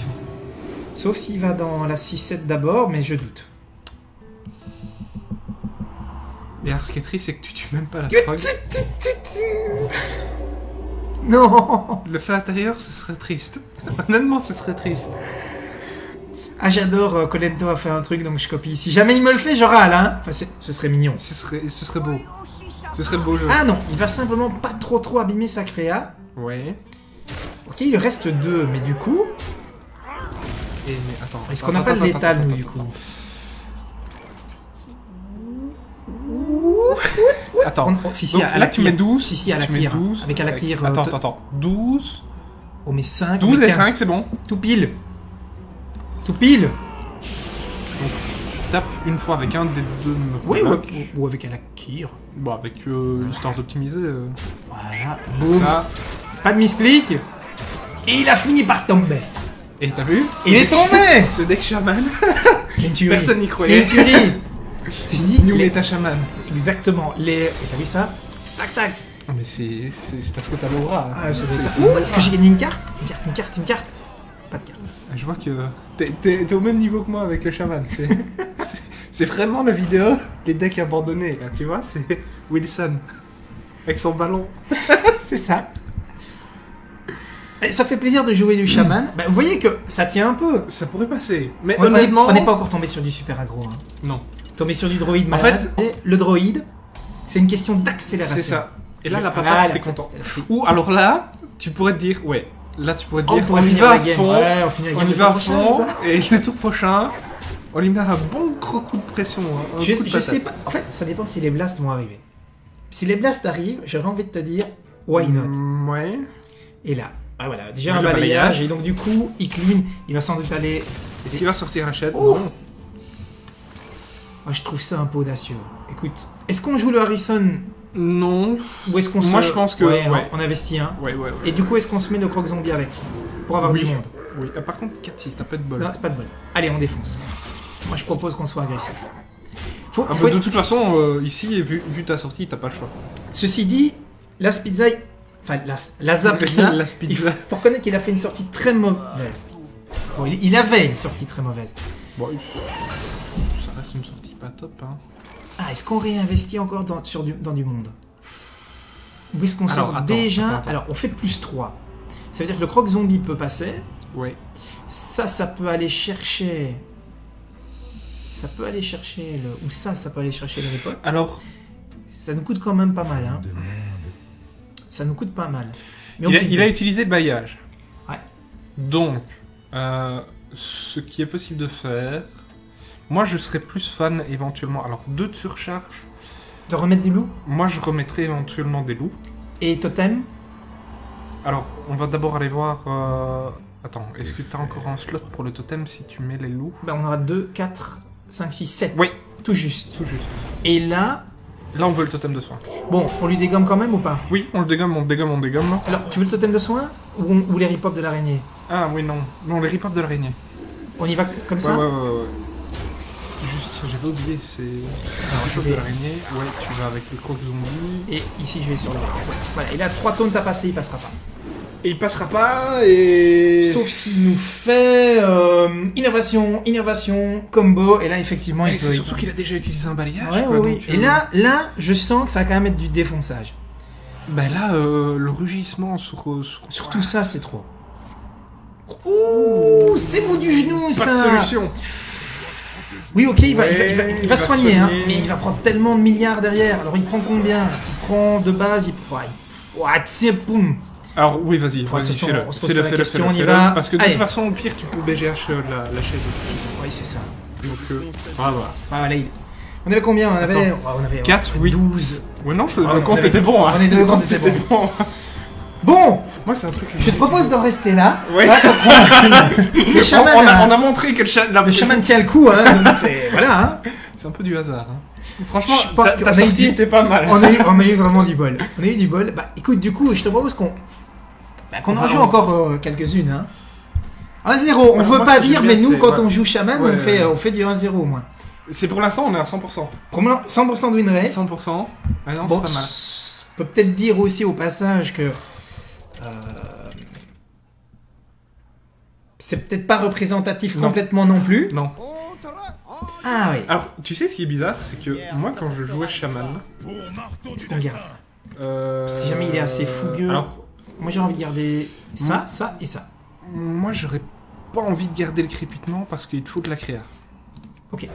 Sauf s'il va dans la 6-7 d'abord, mais je doute. Et alors, ce qui est triste, c'est que tu tues même pas la frog. Non. Le fait intérieur, ce serait triste. Honnêtement, ce serait triste. Ah, j'adore, Colento a fait un truc, donc je copie. Si jamais il me le fait, je râle, hein. Enfin, ce serait mignon. Ce serait beau. Ce serait le beau jeu. Ah non, il va simplement pas trop abîmer sa créa. Ouais. Ok, il lui reste 2, mais du coup... Mais attends. Est-ce qu'on n'a pas de létal, nous, du coup? Attends. Si, Donc, à là, la tu mets 12. Si, à la tu mets clear. 12. Avec à la clear. Attends. 12. On met 5. 12 on met et 15. 5, c'est bon. Tout pile. Tout pile. Donc, tu tapes une fois avec un des deux. Oui, blocs. ou avec à la clear. Bon, avec histoire d'optimiser. Voilà. Boum. Ça. Pas de misclick. Et il a fini par tomber. Et t'as vu? Il est tombé. Ce deck chaman. C'est une tuerie. Personne n'y croyait. C'est une tuerie. Tu te dis, New Meta Shaman. exactement. Et t'as vu ça? Tac tac. Oh, mais c'est parce que t'as l'aura. Ah, ça doit être ça. Ouh, est-ce que j'ai gagné une carte? Une carte. Pas de carte. Je vois que t'es au même niveau que moi avec le chaman. C'est vraiment la vidéo, les decks abandonnés, là, tu vois, c'est Wilson, avec son ballon. C'est ça. Et ça fait plaisir de jouer du chaman. Bah, vous voyez que ça tient un peu. Ça pourrait passer, mais On honnêtement... n'est pas encore tombé sur du super aggro. Hein. Non. Tombé sur du droïde En malade. Et le droïde, c'est une question d'accélération. C'est ça. Et là, la Ah, patate, t'es content. Ou alors là, tu pourrais te dire, ouais, là tu pourrais te On dire, pourrait on y finir va la à game. fond, Ouais, on finit la on game y le va à tour prochain, fond, c'est ça et le tour prochain, on lui met un bon gros coup de pression. Hein, un coup de Je patate. sais pas. En fait, ça dépend si les blasts vont arriver. Si les blasts arrivent, j'aurais envie de te dire, why not? Ouais. Et là, ah voilà, déjà Ouais, un le balayage. balayage. Et donc du coup, il clean, il va sans doute aller. Est-ce qu'il va sortir la chaîne? Oh. Non. Moi, je trouve ça un peu audacieux. Écoute, est-ce qu'on joue le Harrison Non. ou est-ce qu'on se... Moi, je pense que... Ouais, ouais. on investit un. Ouais. Et du coup, est-ce qu'on se met le croc zombie avec pour avoir Oui. du monde? Oui. Ah, par contre, 4-6, t'as pas de bol. Non, c'est pas de bol. Allez, on défonce. Moi, je propose qu'on soit agressif. Faut Ah, bah, de toute façon, ici, vu ta sortie, t'as pas le choix. Ceci dit, la Spizza... Enfin, la Zapizza... La il Spizza. faut reconnaître qu'il a fait une sortie très mauvaise. Bon, il avait une sortie très mauvaise. Bon, ça reste une sortie pas top, hein. Ah, est-ce qu'on réinvestit encore dans du monde? Ou est-ce qu'on Alors, sort attends, déjà... attends. Alors, on fait plus 3. Ça veut dire que le croc zombie peut passer. Ouais. Ça peut aller chercher... Ça peut aller chercher le... Ou ça peut aller chercher le repot. Alors, Ça nous coûte quand même pas mal, hein. Ça nous coûte pas mal. Mais il a utilisé bailliage. Ouais. Donc, ce qui est possible de faire... Moi, je serais plus fan, éventuellement... Alors, 2 de surcharge. De remettre des loups. Moi, je remettrais éventuellement des loups. Et totem. Alors, on va d'abord aller voir... Attends, est-ce que tu as encore un slot pour le totem si tu mets les loups? Ben, on aura 2, 4, 5, 6, 7. Oui. Tout juste. Tout juste. Et là... Là, on veut le totem de soin. Bon, on lui dégomme quand même ou pas? Oui, on le dégomme, on le dégomme, on le dégomme. Alors, tu veux le totem de soin ou les rip-hop de l'araignée? Ah oui, non. Non, les rip-hop de l'araignée. On y va comme ça? Ouais. Juste, j'avais oublié, c'est... Alors, je Rip-hop vais- de l'araignée. Ouais, tu vas avec le croc zombie. Et ici, je vais sur le... Ouais. Voilà, il a 3 tonnes à passer, il passera pas. Et il passera pas, et... Sauf s'il nous fait innovation, combo, et là, effectivement, il Et peut... c'est surtout qu'il a déjà utilisé un balayage, Ouais, quoi, oui. donc, Et là, je sens que ça va quand même être du défonçage. Ben là, le rugissement sur Surtout ça, c'est trop. Ouh, c'est mou du genou, ça. Pas de solution. Oui, ok, il va Ouais, soigner, soigner. hein, mais il va prendre tellement de milliards derrière. Alors, il prend combien? Il prend de base, tiens, poum. Alors oui, vas-y, Bon, attention, fais-le. on se pose Fais-le, pas la fais-le, question, on y fais-le. va. Parce que de Allez. toute façon, au pire, tu peux BGH la chaîne. Oui, c'est ça. Donc, voilà. Ah, voilà, on avait combien? On avait... Attends. on avait 4, oui. 12. Ouais, non, Ah, le on compte avait- était bon, hein. on était- le compte était C'était bon. Bon, Moi, c'est un truc... je te propose d'en rester là. Ouais. Le On chaman, a montré que le chaman tient le coup, hein, donc c'est... Voilà, hein. C'est un peu du hasard, hein. Franchement, Je pense qu'on ta a eu sortie du- était pas mal. On a eu vraiment du bol. On a eu du bol. Bah écoute, du coup, je te propose qu'on en joue encore quelques-unes. Hein. 1-0, on Alors, veut moi, pas ce que dire, j'aime mais bien, nous, c'est- quand ouais. on joue Shaman, Ouais, on fait du 1-0 au moins. C'est pour l'instant, on est à 100%. Pour moi, 100% de win rate. 100%. Ah non, Bon, c'est pas mal. on peut peut-être dire aussi au passage que c'est peut-être pas représentatif Non. complètement non plus. Non. Ah oui, Alors, tu sais ce qui est bizarre, c'est que moi, quand je jouais Shaman, est-ce qu'on garde ça? Si jamais il est assez fougueux. Alors, moi j'ai envie de garder ça, ça et ça. moi, j'aurais pas envie de garder le crépitement parce qu'il te faut de la créa. Ok.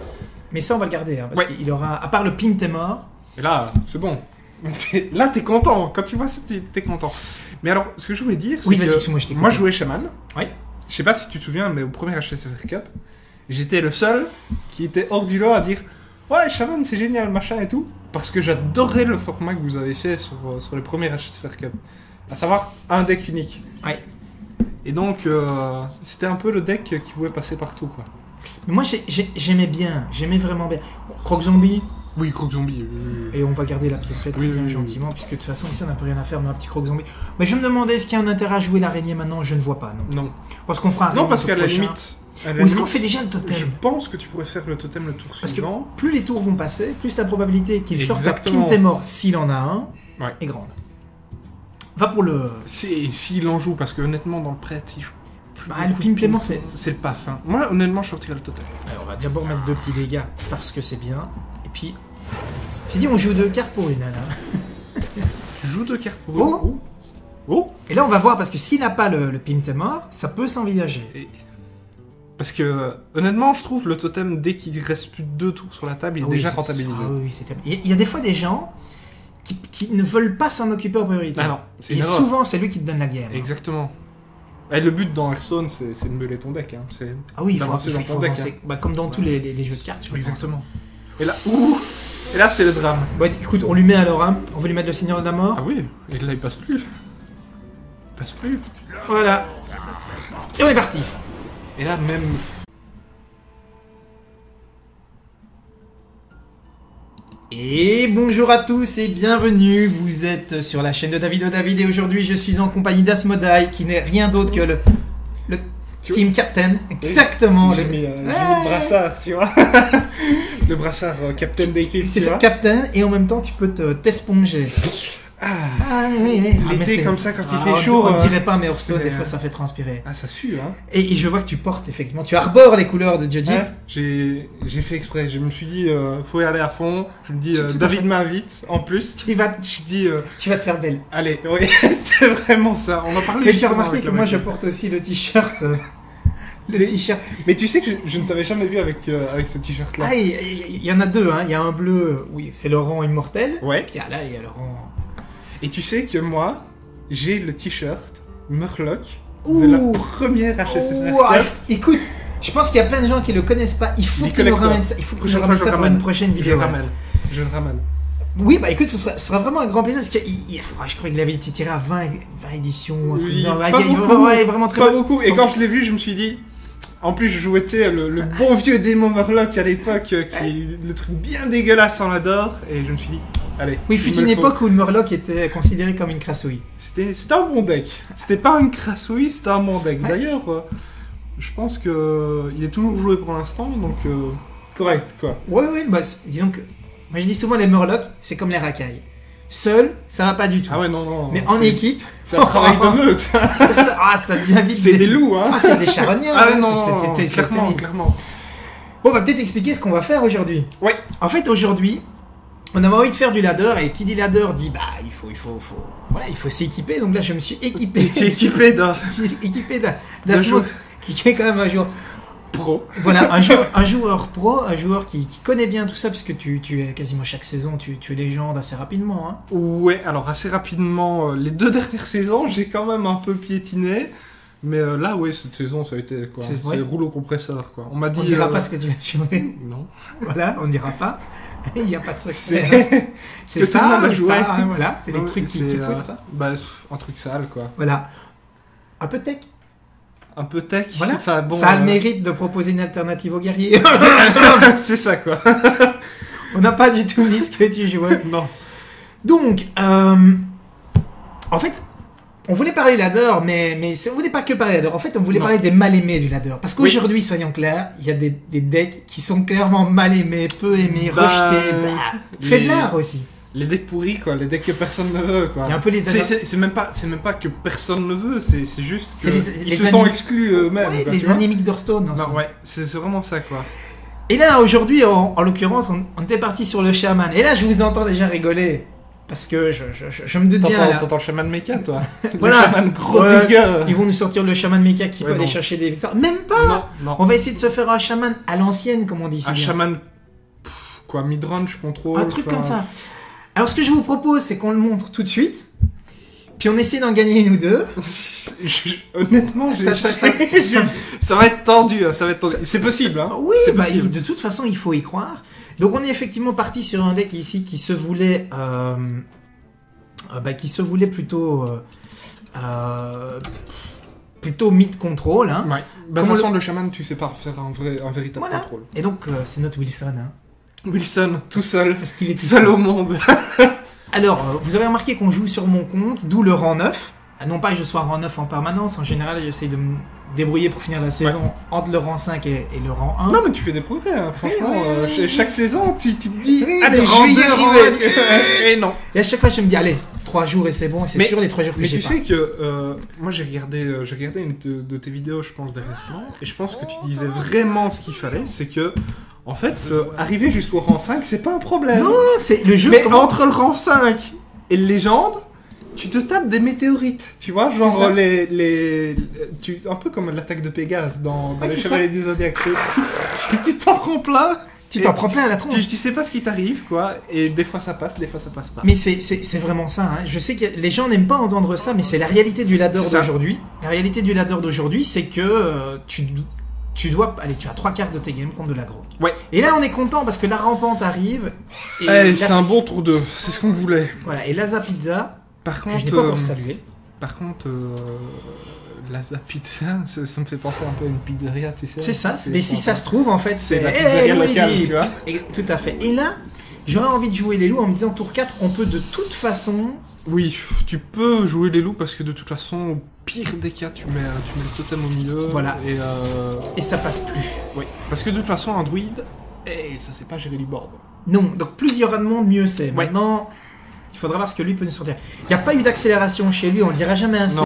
Mais ça, on va le garder, hein, parce Ouais. qu'il aura... À part le pin, t'es mort. Et là, c'est bon. Là, t'es content. Quand tu vois ça, t'es content. Mais alors, ce que je voulais dire, c'est Oui, vas-y, que excuse-moi, je t'écoute. moi, je jouais Shaman. Oui. Je sais pas si tu te souviens, mais au premier HSFR Cup, j'étais le seul qui était hors du lot à dire ouais, Shaman, c'est génial, machin et tout. Parce que j'adorais le format que vous avez fait sur les premiers HSFR Cup. À savoir, un deck unique. Ouais. Et donc, c'était un peu le deck qui pouvait passer partout, quoi. Mais moi, j'aimais bien. J'aimais vraiment bien. Bon, Croc Zombie. Oui, Croc Zombie. Et on va garder la piécette Oui, bien oui, gentiment, puisque de toute façon, ici, on n'a plus rien à faire, mais un petit Croc Zombie. Mais je me demandais, est-ce qu'il y a un intérêt à jouer l'araignée maintenant? Je ne vois pas, non. Non. Parce qu'on fera un Non, raid parce au qu'à la prochain. limite. Ou est-ce qu'on fait déjà le totem? Je pense que tu pourrais faire le totem le tour Parce que suivant. plus les tours vont passer, plus la probabilité qu'il sorte la Exactement. Pin, t'es mort, s'il en a un, Ouais. est grande. Va pour le... S'il en joue, parce que honnêtement, dans le prêtre, il joue plus. Bah, le beaucoup Pin, de t'es mort, tours. c'est... C'est le paf. Hein. Moi, honnêtement, je sortirais le totem. Alors, on va d'abord mettre 2 petits dégâts, parce que c'est bien. Et puis... J'ai dit, on joue 2 cartes pour une, là. Tu joues 2 cartes pour Oh. Oh. Et là, on va voir, parce que s'il n'a pas le Pin, t'es mort, ça peut s'envisager. Et- Parce que, honnêtement, je trouve le totem, dès qu'il reste plus de 2 tours sur la table, il est Ah oui, déjà c'est- rentabilisé. Ah oui, c'est terrible. Il y a des fois des gens qui ne veulent pas s'en occuper en priorité. Ah non, c'est Et une erreur. souvent, c'est lui qui te donne la game. Exactement. Et le but dans Hearthstone, c'est de meuler ton deck. Hein. C'est Ah oui, il faut d'avancer dans ton deck. avancer. Bah, comme dans tous les jeux de cartes. tu vois. Exactement. Et là, et là, c'est le drame. Bon, écoute, on lui met alors, hein. On veut lui mettre le Seigneur de la Mort. Ah oui, et là, il passe plus. Il passe plus. Voilà. Et on est parti. Et là, même... Et bonjour à tous et bienvenue. Vous êtes sur la chaîne de David David et aujourd'hui je suis en compagnie d'Asmodai qui n'est rien d'autre que le Tu Team Captain. Exactement. J'ai le- mis, Ouais. le brassard, tu vois. Le brassard Captain d'équipe, C'est tu ça, vois. Captain, et en même temps tu peux t'esponger. Ah, Ah oui, oui. Ah, mais l'été c'est- comme ça, quand il Ah, fait chaud... On ne dirait pas, mais Hearthstone, c'est- des fois ça fait transpirer. Ah, ça sue, hein. Et je vois que tu portes effectivement, tu arbores les couleurs de Joji. Ouais, j'ai fait exprès. Je me suis dit, faut y aller à fond. Je me dis, Tout à David fait. m'invite, en plus. Tu vas Je dis, te faire belle. allez, oui, c'est vraiment ça. On en parlait Mais tu as justement remarqué avec que le moi mec. je porte aussi le t-shirt. Le Mais- t-shirt. Mais tu sais que je ne t'avais jamais vu avec ce t-shirt-là. Ah, il y en a deux, hein. Il y a un bleu, oui, c'est Laurent Immortel. Ouais. Puis là, il y a Laurent. Et tu sais que moi, j'ai le t-shirt Murloc de Ouh. la première HSFR Ouah, Cup. écoute, je pense qu'il y a plein de gens qui le connaissent pas. Il faut Les que tu nous collecteurs. ramènes ça. Il faut que tu Prochaine nous ramènes fois, ça je pour ramène. une prochaine Je vidéo. le ramène. Je le ramène. Oui, bah écoute, ce sera vraiment un grand plaisir parce que je crois qu'il avait été tiré à 20 éditions. Un truc Oui, genre, pas il y a- beaucoup. ouais, vraiment très Pas bon. beaucoup. Et quand je l'ai vu, je me suis dit... En plus, je jouais, tu sais, le bon vieux démon Murloc à l'époque, qui est le truc bien dégueulasse, on l'adore. Et je me suis dit, allez. Oui, il il fut me une le faut. époque où le Murloc était considéré comme une crassouille. C'était un bon deck. C'était pas une crassouille, c'était un bon deck. Ouais. D'ailleurs, je pense que il est toujours joué pour l'instant, donc correct, quoi. Ouais, bah disons que. Moi je dis souvent les Murlocs, c'est comme les racailles. Seul, ça va pas du tout. Ah ouais, non, non. Mais en équipe, c'est un travail de meute. ça devient vite. C'est des loups, hein. Ah, c'est des charognards. Ah hein, non, c'est clairement, terrible. clairement. Bon, on va peut-être expliquer ce qu'on va faire aujourd'hui. Ouais. En fait, aujourd'hui, on avait envie de faire du ladder et qui dit ladder dit bah il faut s'équiper. Donc là, je me suis équipé. Tu es équipé d'un Je suis équipé D'un d'Asmo, joueur. qui est quand même un joueur. pro. Voilà, un joueur pro, un joueur qui connaît bien tout ça, puisque tu es quasiment chaque saison, tu es légende assez rapidement. Hein. Ouais, alors assez rapidement, les 2 dernières saisons, j'ai quand même un peu piétiné. Mais là, ouais, cette saison, ça a été quoi. C'est vrai. C'est rouleau compresseur, quoi. On m'a dit. On dira pas ce que tu as joué. Non. Voilà, on dira pas. Il n'y a pas de secret. C'est ce que tout le monde a joué. ça, hein, voilà, c'est les Non, trucs qui c'est, poutrent. Bah, un truc sale, quoi. Voilà. Un peu tech. Un peu tech. Voilà. Enfin, bon, Ça a le mérite de proposer une alternative aux guerriers. c'est ça, quoi. On n'a pas du tout dit ce que tu jouais. Non. Donc, en fait, on voulait parler ladder, mais on voulait pas que parler ladder. En fait, on voulait Non. parler des mal aimés du ladder. Parce qu'aujourd'hui, soyons clairs, il y a des decks qui sont clairement mal aimés, peu aimés, Bah, rejetés, les- faiblards aussi. Les decks pourris, quoi. Les decks que personne ne veut, quoi. Il y a un peu les C'est même pas que personne ne veut, c'est juste que C'est ils les se sont anim- exclus eux-mêmes. Ouais, quoi, les tu vois. anémiques d'Hearthstone. Non, ensemble. ouais, c'est vraiment ça, quoi. Et là, aujourd'hui, en l'occurrence, on était parti sur le chaman. Et là, je vous entends déjà rigoler. parce que je me doute bien là. T'entends le chaman mecha, toi. Voilà. Le chaman gros dégâts. Ils vont nous sortir le chaman mecha qui Ouais, peut aller non. chercher des victoires. Même pas. Non. On va essayer de se faire un chaman à l'ancienne, comme on dit ici. Un chaman, quoi, mid-range, contrôle. Un truc comme ça. Alors ce que je vous propose, c'est qu'on le montre tout de suite. Puis on essaie d'en gagner une ou deux. Honnêtement, ça va être tendu. Ça va être tendu. C'est possible, hein. Oui, c'est possible. de toute façon, il faut y croire. Donc on est effectivement parti sur un deck ici qui se voulait, plutôt mid-control. Hein. Ouais. Bah, de toute façon, le chaman, tu sais pas faire un véritable contrôle. Et donc c'est notre Wilson. Hein. Wilson, tout seul. Parce qu'il est tout seul au monde. Alors, vous avez remarqué qu'on joue sur mon compte, d'où le rang 9. Non pas que je sois rang 9 en permanence, en général j'essaie de me débrouiller pour finir la saison entre le rang 5 et le rang 1. Non mais tu fais des progrès, hein. Franchement, chaque saison tu te dis, allez, je vais y arriver. Et non. Et à chaque fois je me dis, allez, 3 jours et c'est bon, et c'est toujours les 3 jours que j'ai pas. Mais tu sais que, moi j'ai regardé une de tes vidéos je pense dernièrement, et je pense que tu disais vraiment ce qu'il fallait, c'est que, en fait, arriver jusqu'au rang 5 c'est pas un problème. Non, c'est le jeu. Mais entre le rang 5 et le légende, tu te tapes des météorites, tu vois, genre un peu comme l'attaque de Pégase dans les Chevaliers du Zodiac. Tu t'en prends plein. Tu t'en prends plein à la tronche. Tu sais pas ce qui t'arrive, quoi, et des fois ça passe, des fois ça passe pas. Mais c'est vraiment ça, hein. Je sais que les gens n'aiment pas entendre ça, mais c'est la réalité du ladder d'aujourd'hui. La réalité du ladder d'aujourd'hui, c'est que tu dois... Allez, tu as 3 cartes de tes games contre de l'aggro. Ouais. Et là, on est content parce que la rampante arrive. C'est un bon tour 2, c'est ce qu'on voulait. Voilà, et Laza Pizza, par contre, que je n'ai pas encore salué. Par contre, Laza Pizza, ça me fait penser un peu à une pizzeria, tu sais. C'est ça, mais si ça se trouve, en fait, c'est la pizzeria locale, tu vois. Et, tout à fait. Et là, j'aurais envie de jouer les loups en me disant, tour 4, on peut de toute façon... Oui, tu peux jouer les loups parce que de toute façon, au pire des cas, tu mets le totem au milieu. Voilà. Et ça passe plus. Oui, parce que de toute façon, un druide, ça sait pas gérer du board. Non, donc plus il y aura de monde, mieux c'est. Ouais. Maintenant, il faudra voir ce que lui peut nous sortir. Il n'y a pas eu d'accélération chez lui, on le dira jamais ainsi.